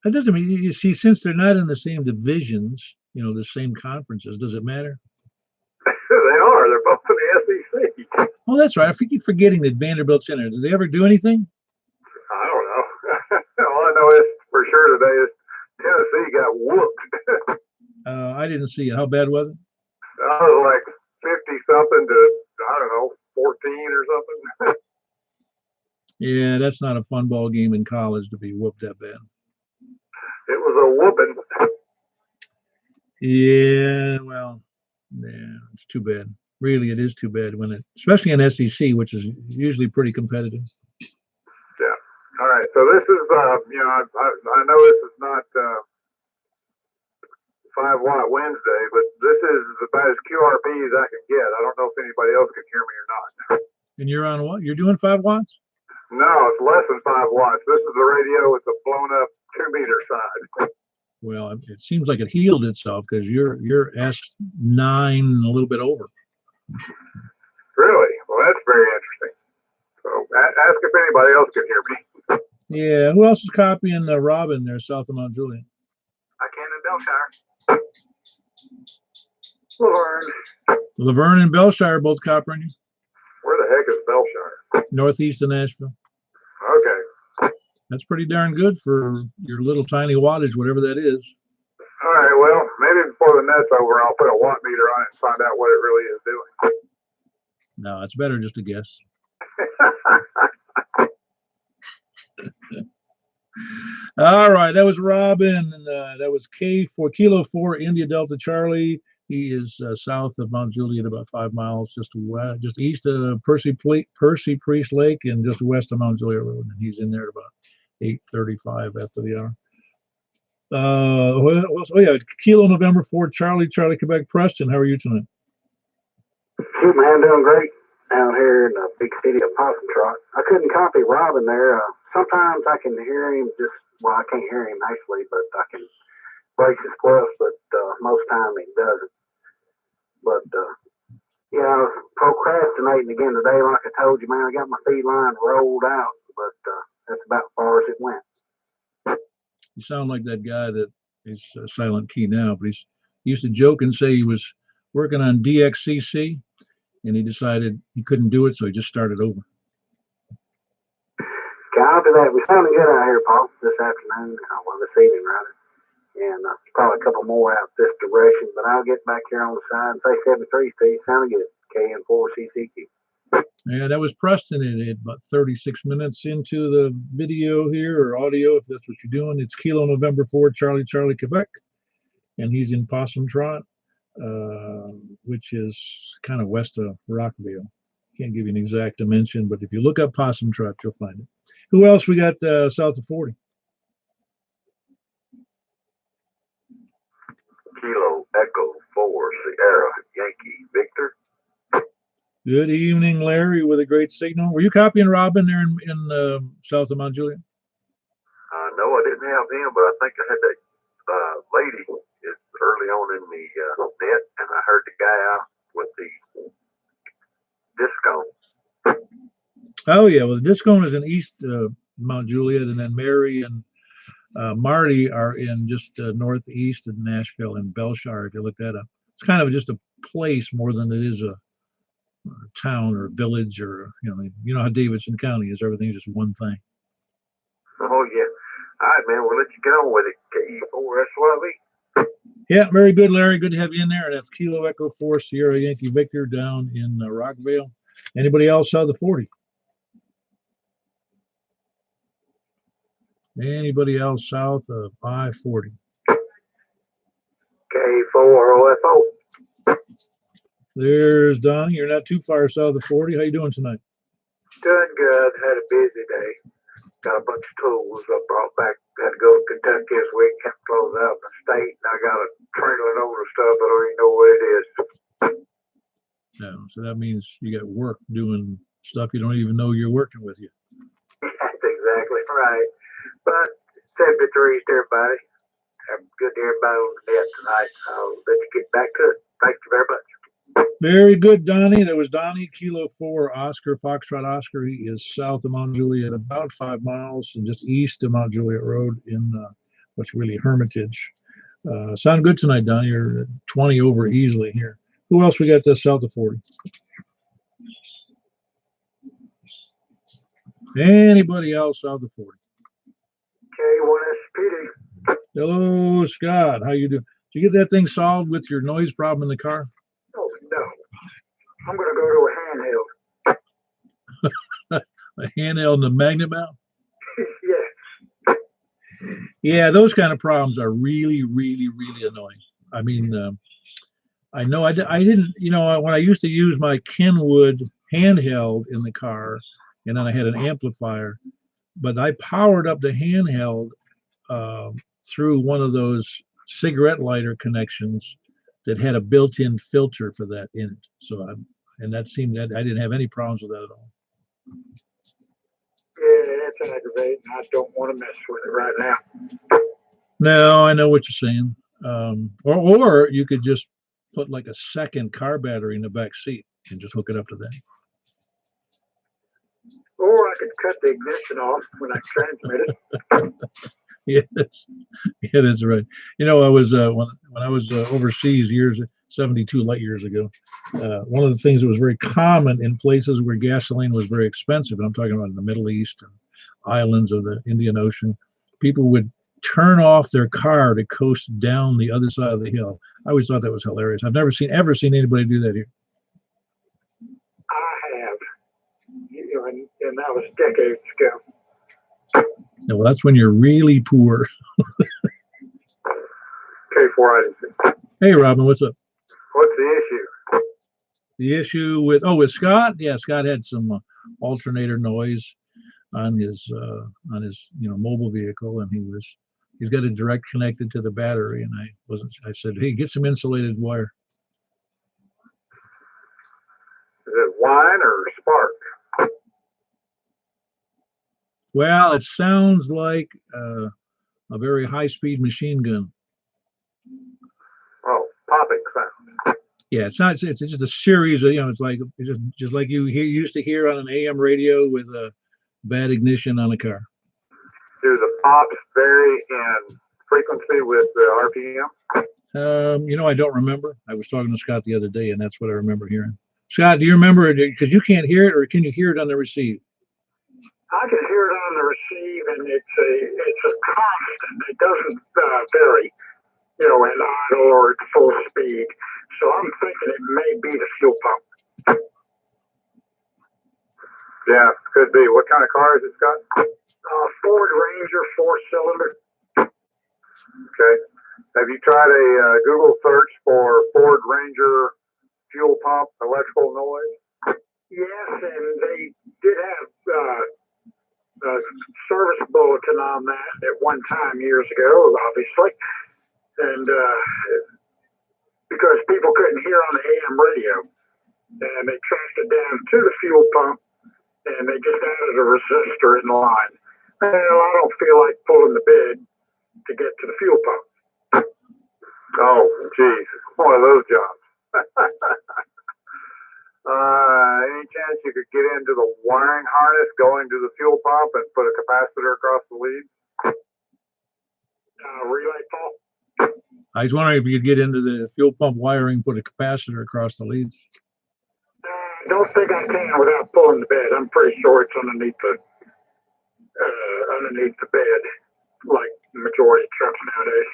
that doesn't mean, you see, since they're not in the same divisions, the same conferences, does it matter? They are. They're both in the SEC. Oh, that's right. I keep forgetting that Vanderbilt's in there. Did they ever do anything? I don't know. All I know is for sure today is Tennessee got whooped. I didn't see it. How bad was it? I was like 50-something to, I don't know, 14 or something. Yeah, that's not a fun ball game in college to be whooped that bad. It was a whooping. Yeah, well, yeah, it's too bad. Really, it is too bad especially in SEC, which is usually pretty competitive. Yeah. All right. So this is, I know this is not 5 Watt Wednesday, but this is about as QRP as I can get. I don't know if anybody else can hear me or not. And you're on what? You're doing 5 watts? No, it's less than 5 watts. This is the radio with the blown up 2-meter side. Well, it seems like it healed itself because you're S9 a little bit over. Really? Well, that's very interesting. So ask if anybody else can hear me. Yeah. Who else is copying Robin there south of Mount Juliet? I can in Belshire. Laverne. Laverne and Belshire are both copying you? Where the heck is Belshire? Northeast of Nashville. Okay. That's pretty darn good for your little tiny wattage, whatever that is. All right. Well, maybe before the net's over, I'll put a watt meter on it and find out what it really is doing. No, it's better just to guess. All right, that was Robin, and that was K for Kilo 4 India Delta Charlie. He is south of Mount Juliet, about 5 miles, just east of Percy Priest Lake, and just west of Mount Juliet Road. And he's in there at about 8:35 after the hour. Yeah, Kilo November 4 Charlie Quebec Preston. How are you tonight? Shoot, man, doing great down here in the big city of Possum Trot. I couldn't copy Robin there. Sometimes I can hear him I can't hear him nicely, but I can break his plus, but most time he doesn't. But, yeah, I was procrastinating again today. Like I told you, man, I got my feed line rolled out, but that's about as far as it went. You sound like that guy that is silent key now, but he used to joke and say he was working on DXCC, and he decided he couldn't do it, so he just started over. Copy that. We sounded good out here, Paul, this afternoon. Well, this evening, rather. And probably a couple more out this direction, but I'll get back here on the side and say 73 Steve. Sounded good. KN4CCQ. Yeah, that was Preston at about 36 minutes into the video here, or audio, if that's what you're doing. It's Kilo November 4 Charlie Quebec, and he's in Possum Trot, which is kind of west of Rockville. Can't give you an exact dimension, but if you look up Possum Trot, you'll find it. Who else we got south of 40? Kilo Echo 4 Sierra Yankee Victor. Good evening, Larry, with a great signal. Were you copying Robin there in south of Mount Juliet? No, I didn't have him, but I think I had that lady early on in the net, and I heard the guy out with the disco. Oh, yeah. Well, the disco is in east Mount Juliet, and then Mary and Marty are in just northeast of Nashville in Belshire, if you look that up. It's kind of just a place more than it is a town or a village, or you know how Davidson County is. Everything's just one thing. Oh, yeah. All right, man. We'll let you get on with it. KE4SYV. Yeah, very good, Larry. Good to have you in there. That's Kilo Echo 4 Sierra Yankee Victor down in Rockville. Anybody else saw the 40? Anybody else south of 540? K4OFO. There's Donnie. You're not too far south of 40. How you doing tonight? Doing good. Had a busy day. Got a bunch of tools I brought back. Had to go to Kentucky this week. Can't close out the state. And I got a trailer load of stuff. I don't even know what it is. No, so that means you got work doing stuff you don't even know you're working with you. That's exactly right. But 73 to everybody. Have good to everybody on the net tonight. I'll let you get back to it. Thank you very much. Very good, Donnie. That was Donnie, Kilo 4 Oscar, Foxtrot Oscar. He is south of Mount Juliet, about 5 miles, and just east of Mount Juliet Road in what's really Hermitage. Sound good tonight, Donnie. You're 20 over easily here. Who else we got this south of 40? Anybody else south of 40? K1SPD. Hello, Scott. How you doing? Did you get that thing solved with your noise problem in the car? Oh, no. I'm going to go to a handheld. A handheld and a magnet mount? Yes. Yeah, those kind of problems are really, really, really annoying. I mean, I know I didn't, you know, when I used to use my Kenwood handheld in the car, and then I had an amplifier, but I powered up the handheld through one of those cigarette lighter connections that had a built-in filter for that in it. So and that seemed that I didn't have any problems with that at all. Yeah, that's aggravating. I don't want to mess with it right now. No, I know what you're saying. Or you could just put like a second car battery in the back seat and just hook it up to that. Or I could cut the ignition off when I transmit it. Yeah, that's right. You know, I was when I was overseas 72 light years ago. One of the things that was very common in places where gasoline was very expensive, and I'm talking about in the Middle East and islands of the Indian Ocean, people would turn off their car to coast down the other side of the hill. I always thought that was hilarious. I've never ever seen anybody do that here. I have. You know, and that was decades ago. No, well, that's when you're really poor. K4. Hey, Robin, what's up? What's the issue? The issue with Scott? Yeah, Scott had some alternator noise on his mobile vehicle, and he's got it direct connected to the battery, and I said, hey, get some insulated wire. Is it wine or spark? Well, it sounds like a very high-speed machine gun. Oh, popping sound. Yeah, it's not. It's just a series of, it's just like you used to hear on an AM radio with a bad ignition on a car. Do the pops vary in frequency with the RPM? I don't remember. I was talking to Scott the other day, and that's what I remember hearing. Scott, do you remember it? Because you can't hear it, or can you hear it on the receive? I can hear it on the receive, and it's a constant. It doesn't vary, at idle or at full speed. So I'm thinking it may be the fuel pump. Yeah, could be. What kind of car is it, Scott? Ford Ranger 4-cylinder. Okay. Have you tried a Google search for Ford Ranger fuel pump electrical noise? Yes, and they did have a service bulletin on that at one time years ago, obviously. And because people couldn't hear on the AM radio, and they traced it down to the fuel pump, and they just added a resistor in the line. Well, I don't feel like pulling the bed to get to the fuel pump. Oh, geez, one of those jobs. Any chance you could get into the wiring harness going to the fuel pump and put a capacitor across the lead? Relay fault? I was wondering if you could get into the fuel pump wiring, put a capacitor across the leads. I don't think I can without pulling the bed. I'm pretty sure it's underneath the bed, like the majority of trucks nowadays.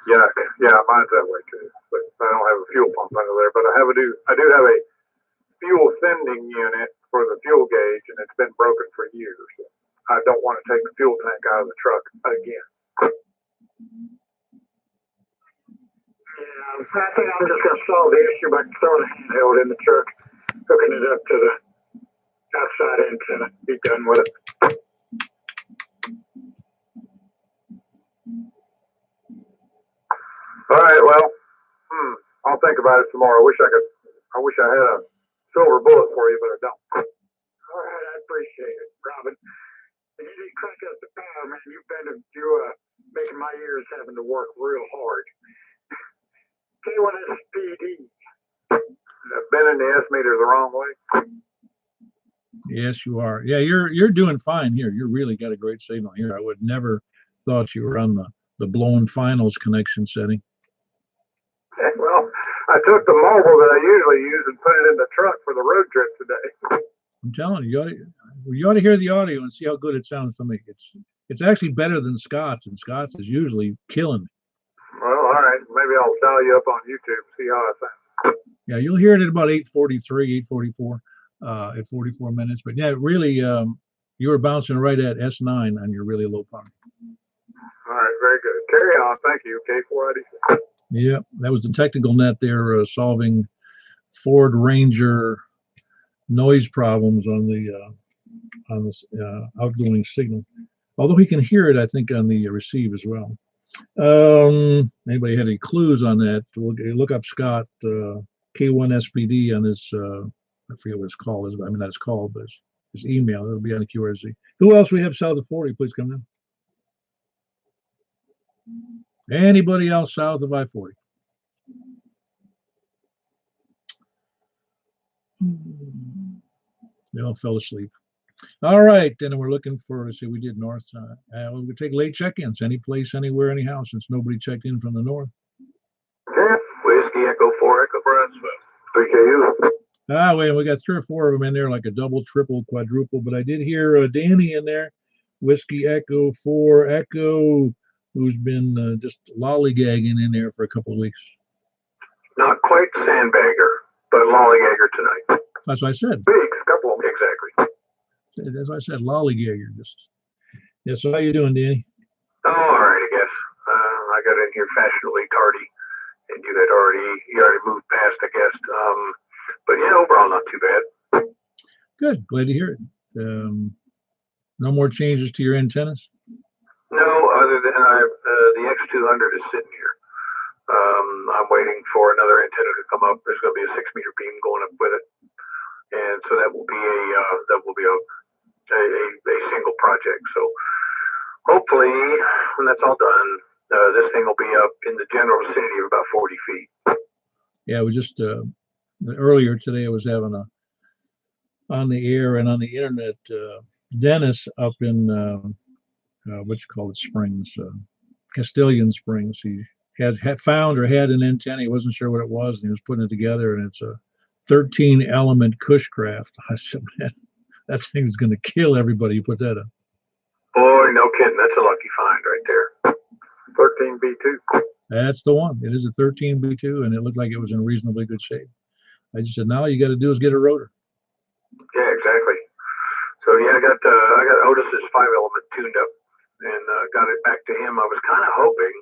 Yeah, yeah, mine's that way too. But I don't have a fuel pump under there. But I do have a fuel sending unit for the fuel gauge, and it's been broken for years. I don't want to take the fuel tank out of the truck again. Yeah, I think I'm just going to solve the issue by throwing a handheld in the truck, hooking it up to the outside antenna, be done with it. All right, well, I'll think about it tomorrow. I wish I had a silver bullet for you, but I don't. All right, I appreciate it, Robin. And you didn't crank up the power, man. You're making my ears having to work real hard. K1SPD. I've been in the S meter the wrong way. Yes, you are. Yeah, you're doing fine here. You really got a great signal here. I would never thought you were on the blown finals connection setting. Well, I took the mobile that I usually use and put it in the truck for the road trip today. I'm telling you, you ought to hear the audio and see how good it sounds to me. It's actually better than Scott's, and Scott's is usually killing me. Well, all right. Maybe I'll dial you up on YouTube and see how it sounds. Yeah, you'll hear it at about 8:43, 8:44, at 44 minutes. But yeah, really, you were bouncing right at S9 on your really low power. All right, very good. Carry on. Thank you. K486. Yeah, that was the technical net there, solving Ford Ranger noise problems on the outgoing signal. Although he can hear it, I think, on the receive as well. Anybody had any clues on that? Look up Scott K1SPD on his I forget what it's called. I mean, not it's called, but his email. It'll be on the QRZ. Who else we have south of 40? Please come in. Anybody else south of I-40? They all fell asleep. All right, then we're looking for, let's see, we did north. We'll take late check-ins, any place, anywhere, anyhow, since nobody checked in from the north. Whiskey Echo 4 Echo Brownsville. 3KU. Wait, we got 3 or 4 of them in there, like a double, triple, quadruple. But I did hear Danny in there, Whiskey Echo 4 Echo, who's been just lollygagging in there for a couple of weeks. Not quite sandbagger, but lollygagger tonight. That's what I said. Big, couple of them, exactly. That's what I said, lollygagger. Yeah, so how you doing, Danny? Oh, all right, I guess. I got in here fashionably tardy, and you already moved past, I guess. But yeah, overall not too bad. Good, glad to hear it. No more changes to your antennas? No, other than the X200 is sitting here. I'm waiting for another antenna to come up. There's going to be a 6-meter beam going up with it, and so that will be a single project. So hopefully, when that's all done, this thing will be up in the general vicinity of about 40 feet. Yeah, we just earlier today I was having on the air and on the internet. Dennis up in what you call it, Springs, Castilian Springs. He had found or had an antenna. He wasn't sure what it was, and he was putting it together, and it's a 13-element Cushcraft. I said, man, that thing's going to kill everybody you put that in. Boy, no kidding. That's a lucky find right there. 13B2. That's the one. It is a 13B2, and it looked like it was in reasonably good shape. I just said, now all you got to do is get a rotor. Yeah, exactly. So yeah, I got Otis's 5-element tuned up and got it back to him. I was kind of hoping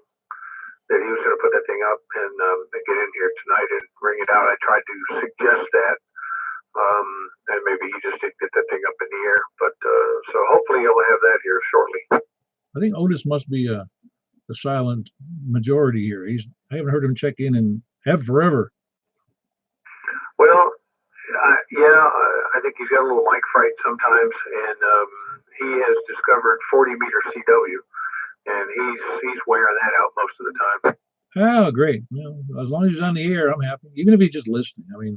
that he was going to put that thing up and get in here tonight and bring it out. I tried to suggest that, and maybe he just didn't get that thing up in the air. But so hopefully he'll have that here shortly. I think Otis must be a silent majority here. I haven't heard him check in forever. Well, I think he's got a little mic fright sometimes, and he has discovered 40-meter CW, and he's wearing that out most of the time. Oh, great. Well, as long as he's on the air, I'm happy. Even if he's just listening. I mean,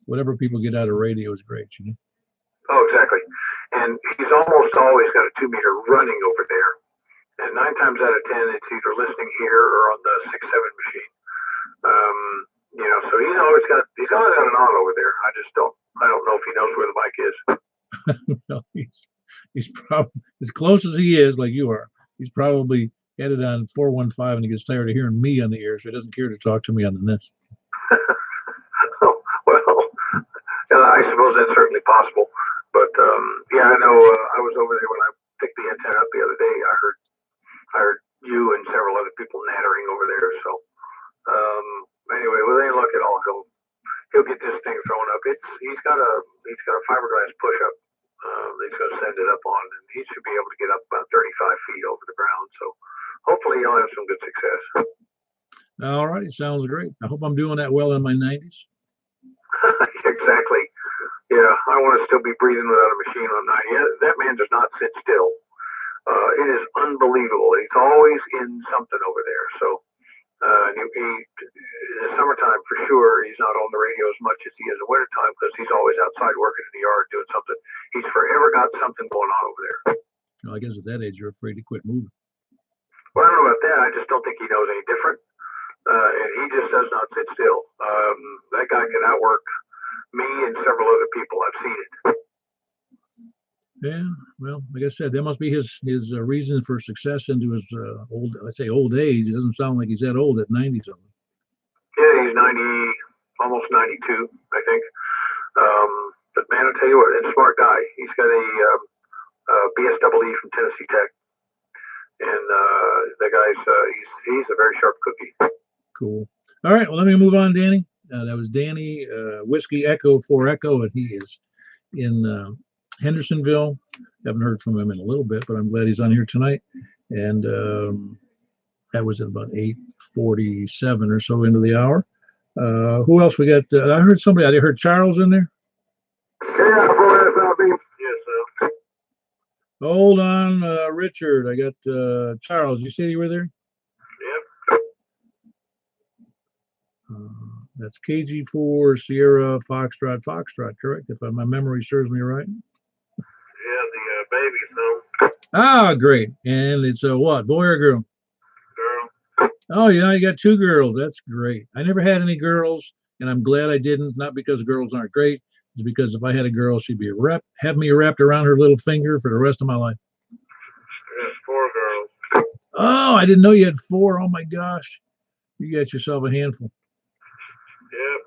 whatever people get out of radio is great, you know? Oh, exactly. And he's almost always got a 2-meter running over there. And 9 times out of 10, it's either listening here or on the 6-7 machine. So he's always got it on over there. I don't know if he knows where the mic is. Well, he's probably, as close as he is, like you are, he's probably had it on 415 and he gets tired of hearing me on the air, so he doesn't care to talk to me on the net. Well, I suppose that's certainly possible. But yeah, I know. I was over there when I picked the antenna up the other day. I heard you and several other people nattering over there. So anyway, with any luck at all, he'll get this thing thrown up. He's got a fiberglass push up. He's going to send it up on, and he should be able to get up about 35 feet over the ground. So hopefully he'll have some good success. All right, sounds great. I hope I'm doing that well in my 90s. Exactly. Yeah, I want to still be breathing without a machine on 90. Yeah, that man does not sit still. It is unbelievable. He's always in something over there. So in the summertime, for sure, he's not on the radio as much as he is in the wintertime because he's always outside working in the yard doing something. He's forever got something going on over there. Well, I guess at that age, you're afraid to quit moving. Well, I don't know about that. I just don't think he knows any different. And he just does not sit still. That guy can outwork me and several other people. I've seen it. Yeah, well, like I said, that must be his reason for success into his old age. It doesn't sound like he's that old at 90 something. Yeah, he's 90, almost 92, I think. But man, I'll tell you what, he's a smart guy. He's got a BSEE from Tennessee Tech, and the guy's he's a very sharp cookie. Cool. All right, well, let me move on, Danny. That was Danny, Whiskey Echo 4 Echo, and he is in Hendersonville. Haven't heard from him in a little bit, but I'm glad he's on here tonight. And that was at about 8:47 or so into the hour. Who else we got? I heard somebody. I heard Charles in there. Yeah, yes, sir. Hold on, Richard. I got Charles. You say you were there? Yep. That's KG4 Sierra Foxtrot, correct? If my memory serves me right. Yeah, the baby, so. Ah, great. And it's a what? Boy or girl? Girl. Oh, yeah, you got 2 girls. That's great. I never had any girls, and I'm glad I didn't. Not because girls aren't great. It's because if I had a girl, she'd be have me wrapped around her little finger for the rest of my life. There's 4 girls. Oh, I didn't know you had 4. Oh, my gosh. You got yourself a handful. Yep.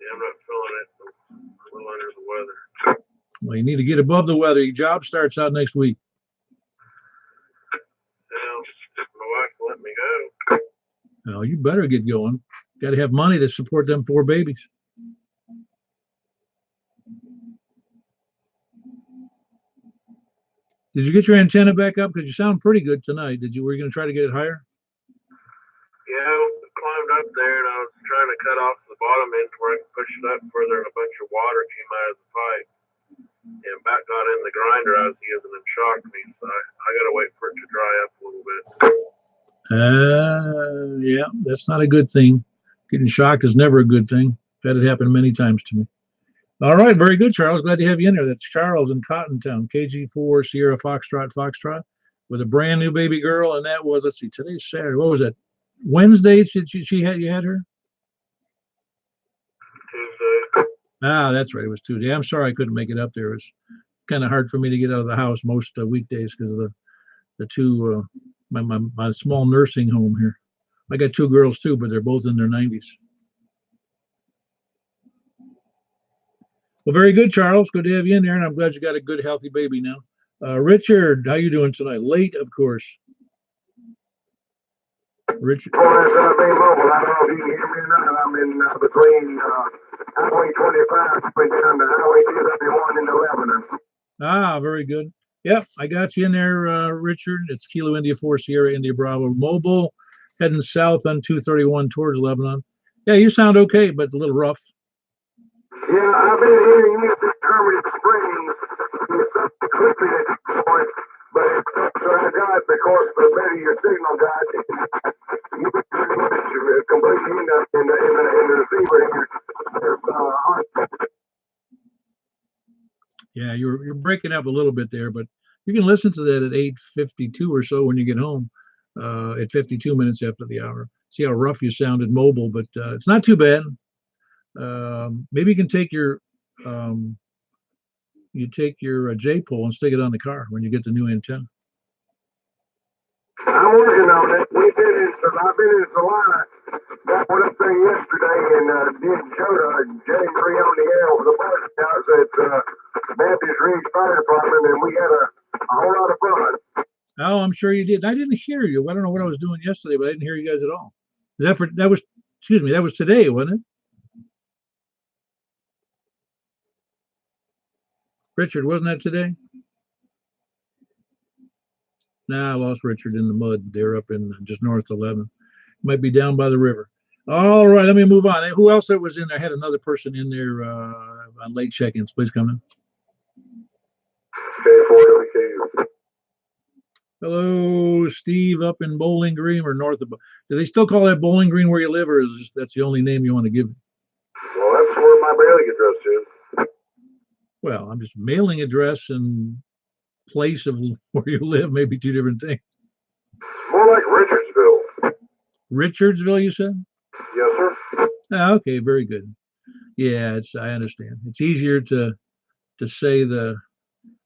Yeah, I'm not feeling it. I'm a little under the weather. Well, you need to get above the weather. Your job starts out next week. Well, my wife let me go. Well, you better get going. Got to have money to support them 4 babies. Did you get your antenna back up? Because you sound pretty good tonight. Were you going to try to get it higher? Yeah, I climbed up there and I was trying to cut off the bottom end where I could push it up further and a bunch of water came out of the pipe. And back got in the grinder I was using and shocked me. So I got to wait for it to dry up a little bit. Yeah, that's not a good thing. Getting shocked is never a good thing. I've had it happen many times to me. All right, very good, Charles. Glad to have you in there. That's Charles in Cottontown, KG4 Sierra Foxtrot, with a brand new baby girl, and that was, let's see, today's Saturday. What was that? Wednesday? You had her? Tuesday. Ah, that's right. It was Tuesday. I'm sorry I couldn't make it up there. It was kind of hard for me to get out of the house most weekdays because of the 2 my small nursing home here. I got 2 girls too, but they're both in their 90s. Well, very good, Charles. Good to have you in there, and I'm glad you got a good, healthy baby now. Richard, how you doing tonight? Late, of course. Richard. Well, that's being mobile. I don't know if you can hear me or not. I'm in between Highway 25 down to Highway 271 into Lebanon. Ah, very good. Yep, I got you in there, Richard. It's Kilo India 4 Sierra India Bravo mobile, heading south on 231 towards Lebanon. Yeah, you sound okay, but a little rough. Yeah, I've been hearing you this Hermit Springs. It's such a clipping at this point, but it's so I got because the better your signal got, you pretty much completely in the receiver here. Yeah, you're breaking up a little bit there, but you can listen to that at 8:52 or so when you get home, at 52 minutes after the hour. See how rough you sounded mobile, but it's not too bad. Maybe you can take your J-pole and stick it on the car when you get the new antenna. I I'm working on it. I've been in Salina. Got one up there yesterday and did Jay Marie on the air with the Boy Scouts at Baptist Ridge Fire Department, and we had a whole lot of fun. Oh, I'm sure you did. I didn't hear you. I don't know what I was doing yesterday, but I didn't hear you guys at all. That was excuse me, that was today, wasn't it? Richard, wasn't that today? Nah, I lost Richard in the mud. They're up in just north 11. Might be down by the river. All right, let me move on. Who else that was in there? I had another person in there on late check-ins. Please come in. Hello, Steve, up in Bowling Green or north of. Do they still call that Bowling Green where you live, or is that's the only name you want to give? Well, that's where my mailing address is. Well, I'm just mailing address and place of where you live, maybe two different things. More like Richardsville. Richardsville, you said? Yes, sir. Ah, okay, very good. Yeah, I understand. It's easier to say I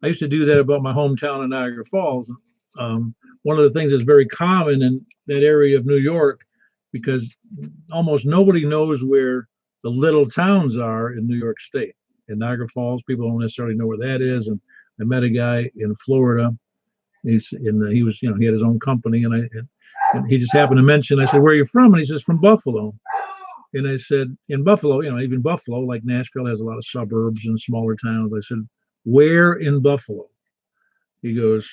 used to do that about my hometown in Niagara Falls. One of the things that's very common in that area of New York, because almost nobody knows where the little towns are in New York State. In Niagara Falls, people don't necessarily know where that is. And I met a guy in Florida. He was, he had his own company, and he just happened to mention. I said, "Where are you from?" And he says, "From Buffalo." And I said, "In Buffalo, even Buffalo, like Nashville, has a lot of suburbs and smaller towns." I said, "Where in Buffalo?" He goes,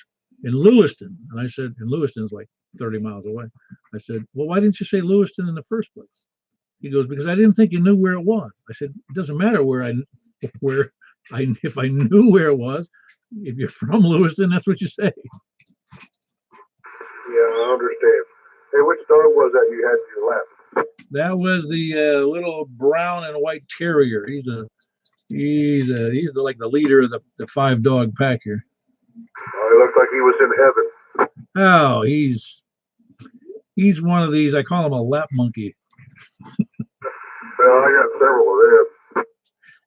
"In Lewiston." And I said, "And Lewiston's like 30 miles away." I said, "Well, why didn't you say Lewiston in the first place?" He goes, "Because I didn't think you knew where it was." I said, "It doesn't matter if I knew where it was. If you're from Lewiston, that's what you say." Yeah, I understand. Hey, which dog was that you had to your left? That was the little brown and white terrier. He's like the leader of the 5-dog pack here. Oh, he looked like he was in heaven. Oh, he's one of these. I call him a lap monkey. Well, I got several of them.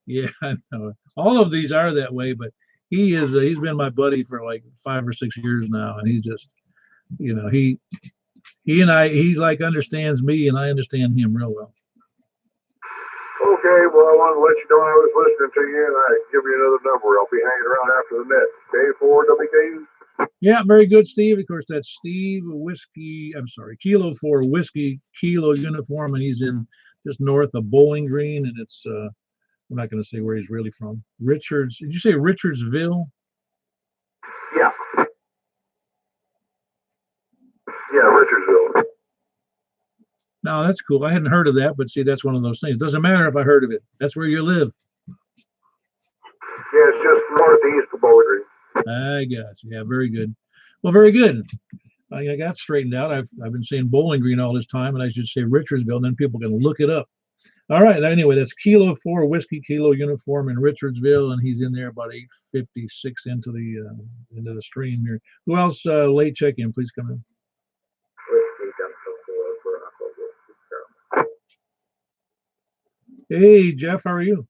Yeah, I know. All of these are that way, but he's been my buddy for like 5 or 6 years now, and he's just, he like understands me, and I understand him real well. Okay, well, I wanted to let you know I was listening to you, and I give you another number. I'll be hanging around after the net. K4WKU. Yeah, very good, Steve. Of course, that's Steve Kilo 4 Whiskey Kilo uniform, and he's in just north of Bowling Green, and it's I'm not going to say where he's really from. Richards. Did you say Richardsville? Yeah. Yeah, Richardsville. No, that's cool. I hadn't heard of that, but see, that's one of those things. It doesn't matter if I heard of it. That's where you live. Yeah, it's just northeast of Bowling Green. I got you. Yeah, very good. Well, very good. I got straightened out. I've been saying Bowling Green all this time, and I should say Richardsville, and then people can look it up. All right. Anyway, that's Kilo 4 Whiskey Kilo uniform in Richardsville, and he's in there about 8:56 into the stream here. Who else? Late check-in, please come in. Hey, Jeff, how are you?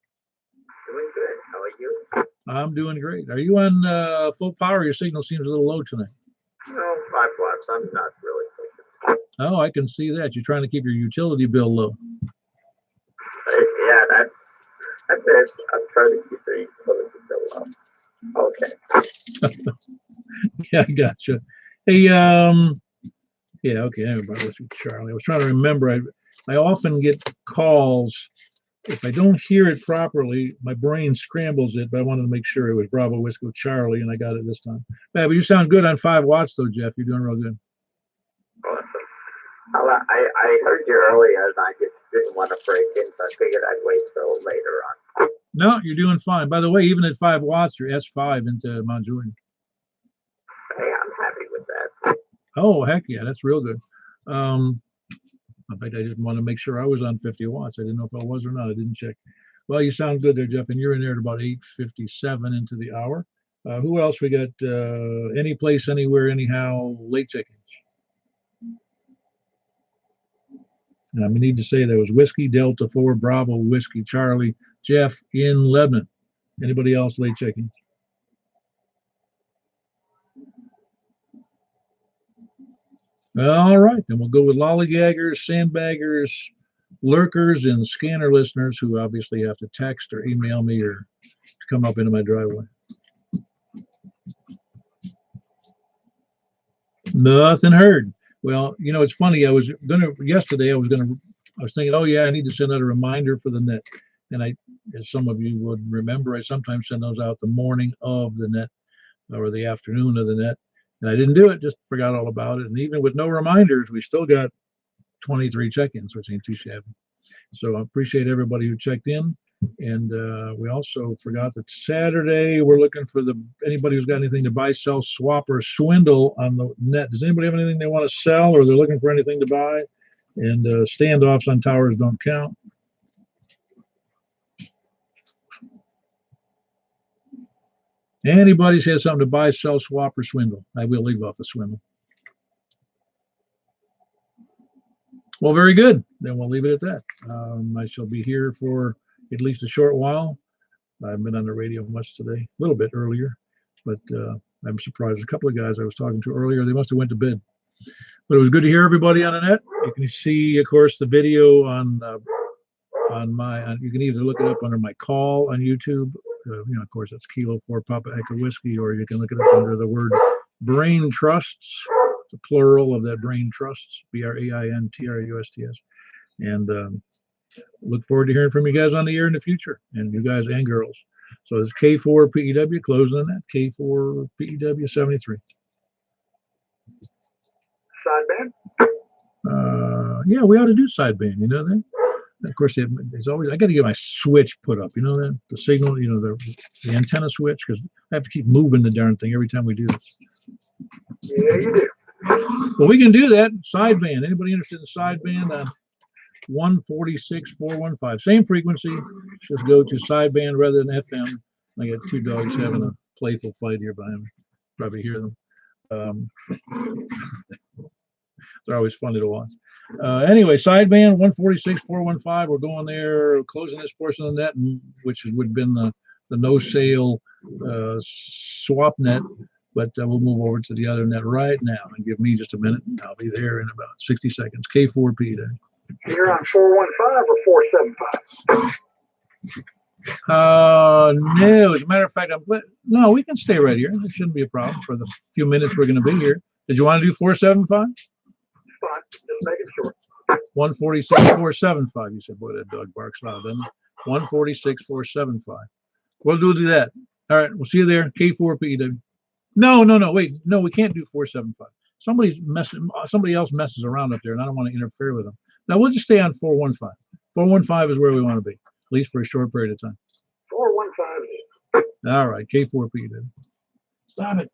Doing good. How are you? I'm doing great. Are you on full power? Your signal seems a little low tonight. No, 5 watts. I'm not really pushing. Oh, I can see that. You're trying to keep your utility bill low. Yeah, that's it. I'm trying to keep the utility bill low. Okay. Yeah, I gotcha. Hey, yeah, okay. Everybody, let's see, Charlie. I was trying to remember. I often get calls. If I don't hear it properly, my brain scrambles it, but I wanted to make sure it was Bravo Whiskey Charlie, and I got it this time. Yeah, but you sound good on 5 watts, though, Jeff. You're doing real good. Awesome. I heard you earlier, and I just didn't want to break in, so I figured I'd wait till later on. No, you're doing fine. By the way, even at 5 watts, you're S5 into Mount Juliet. Hey, I'm happy with that. Oh, heck yeah, that's real good. In fact, I just want to make sure I was on 50 watts. I didn't know if I was or not. I didn't check. Well, you sound good there, Jeff, and you're in there at about 8:57 into the hour. Who else we got? Any place, anywhere, anyhow, late check-ins. And I need to say there was Whiskey Delta 4 Bravo Whiskey Charlie Jeff in Lebanon. Anybody else late check-ins? All right, then we'll go with lollygaggers, sandbaggers, lurkers, and scanner listeners who obviously have to text or email me or come up into my driveway. Nothing heard. Well, you know, it's funny. Yesterday, I was thinking, oh yeah, I need to send out a reminder for the net. And as some of you would remember, I sometimes send those out the morning of the net or the afternoon of the net. And I didn't do it, just forgot all about it. And even with no reminders, we still got 23 check-ins, which ain't too shabby. So I appreciate everybody who checked in. And we also forgot that Saturday we're looking for anybody who's got anything to buy, sell, swap, or swindle on the net. Does anybody have anything they want to sell, or they're looking for anything to buy? And standoffs on towers don't count. Anybody says something to buy, sell, swap, or swindle? I will leave off the swindle. Well, very good. Then we'll leave it at that. I shall be here for at least a short while. I've been on the radio much today, a little bit earlier, but I'm surprised. A couple of guys I was talking to earlier, they must have went to bed. But it was good to hear everybody on the net. You can see, of course, the video on you can either look it up under my call on YouTube. Of course, it's Kilo 4 Papa Echo Whiskey, or you can look it up under the word Brain Trusts. It's a plural of that Brain Trusts, BRAINTRUSTS. And look forward to hearing from you guys on the air in the future, and you guys and girls. So it's K4PEW closing on that. K4PEW 73. Sideband? Yeah, we ought to do sideband. You know that? Of course, it's always, I got to get my switch put up. You know that? The signal, the antenna switch, because I have to keep moving the darn thing every time we do this. Yeah, you do. Well, we can do that. Sideband. Anybody interested in sideband on 146.415? Same frequency. Just go to sideband rather than FM. I got two dogs having a playful fight here behind me. Probably hear them. They're always funny to watch. Anyway, sideband 146.415. We're going there, closing this portion of the net, which would have been the no sale swap net. But we'll move over to the other net right now, and give me just a minute. I'll be there in about 60 seconds. K4P then. You're on 415 or 475? No. As a matter of fact, no, we can stay right here. It shouldn't be a problem for the few minutes we're going to be here. Did you want to do 475? Fine, just making sure. 146.475. You said, boy, that dog barks loud, doesn't it? 146.475. We'll do that. All right, we'll see you there. K4PEW. No, wait. No, we can't do 475. Somebody else messes around up there, and I don't want to interfere with them. Now, we'll just stay on 415. 415 is where we want to be, at least for a short period of time. 415. All right, K4PEW. Stop it.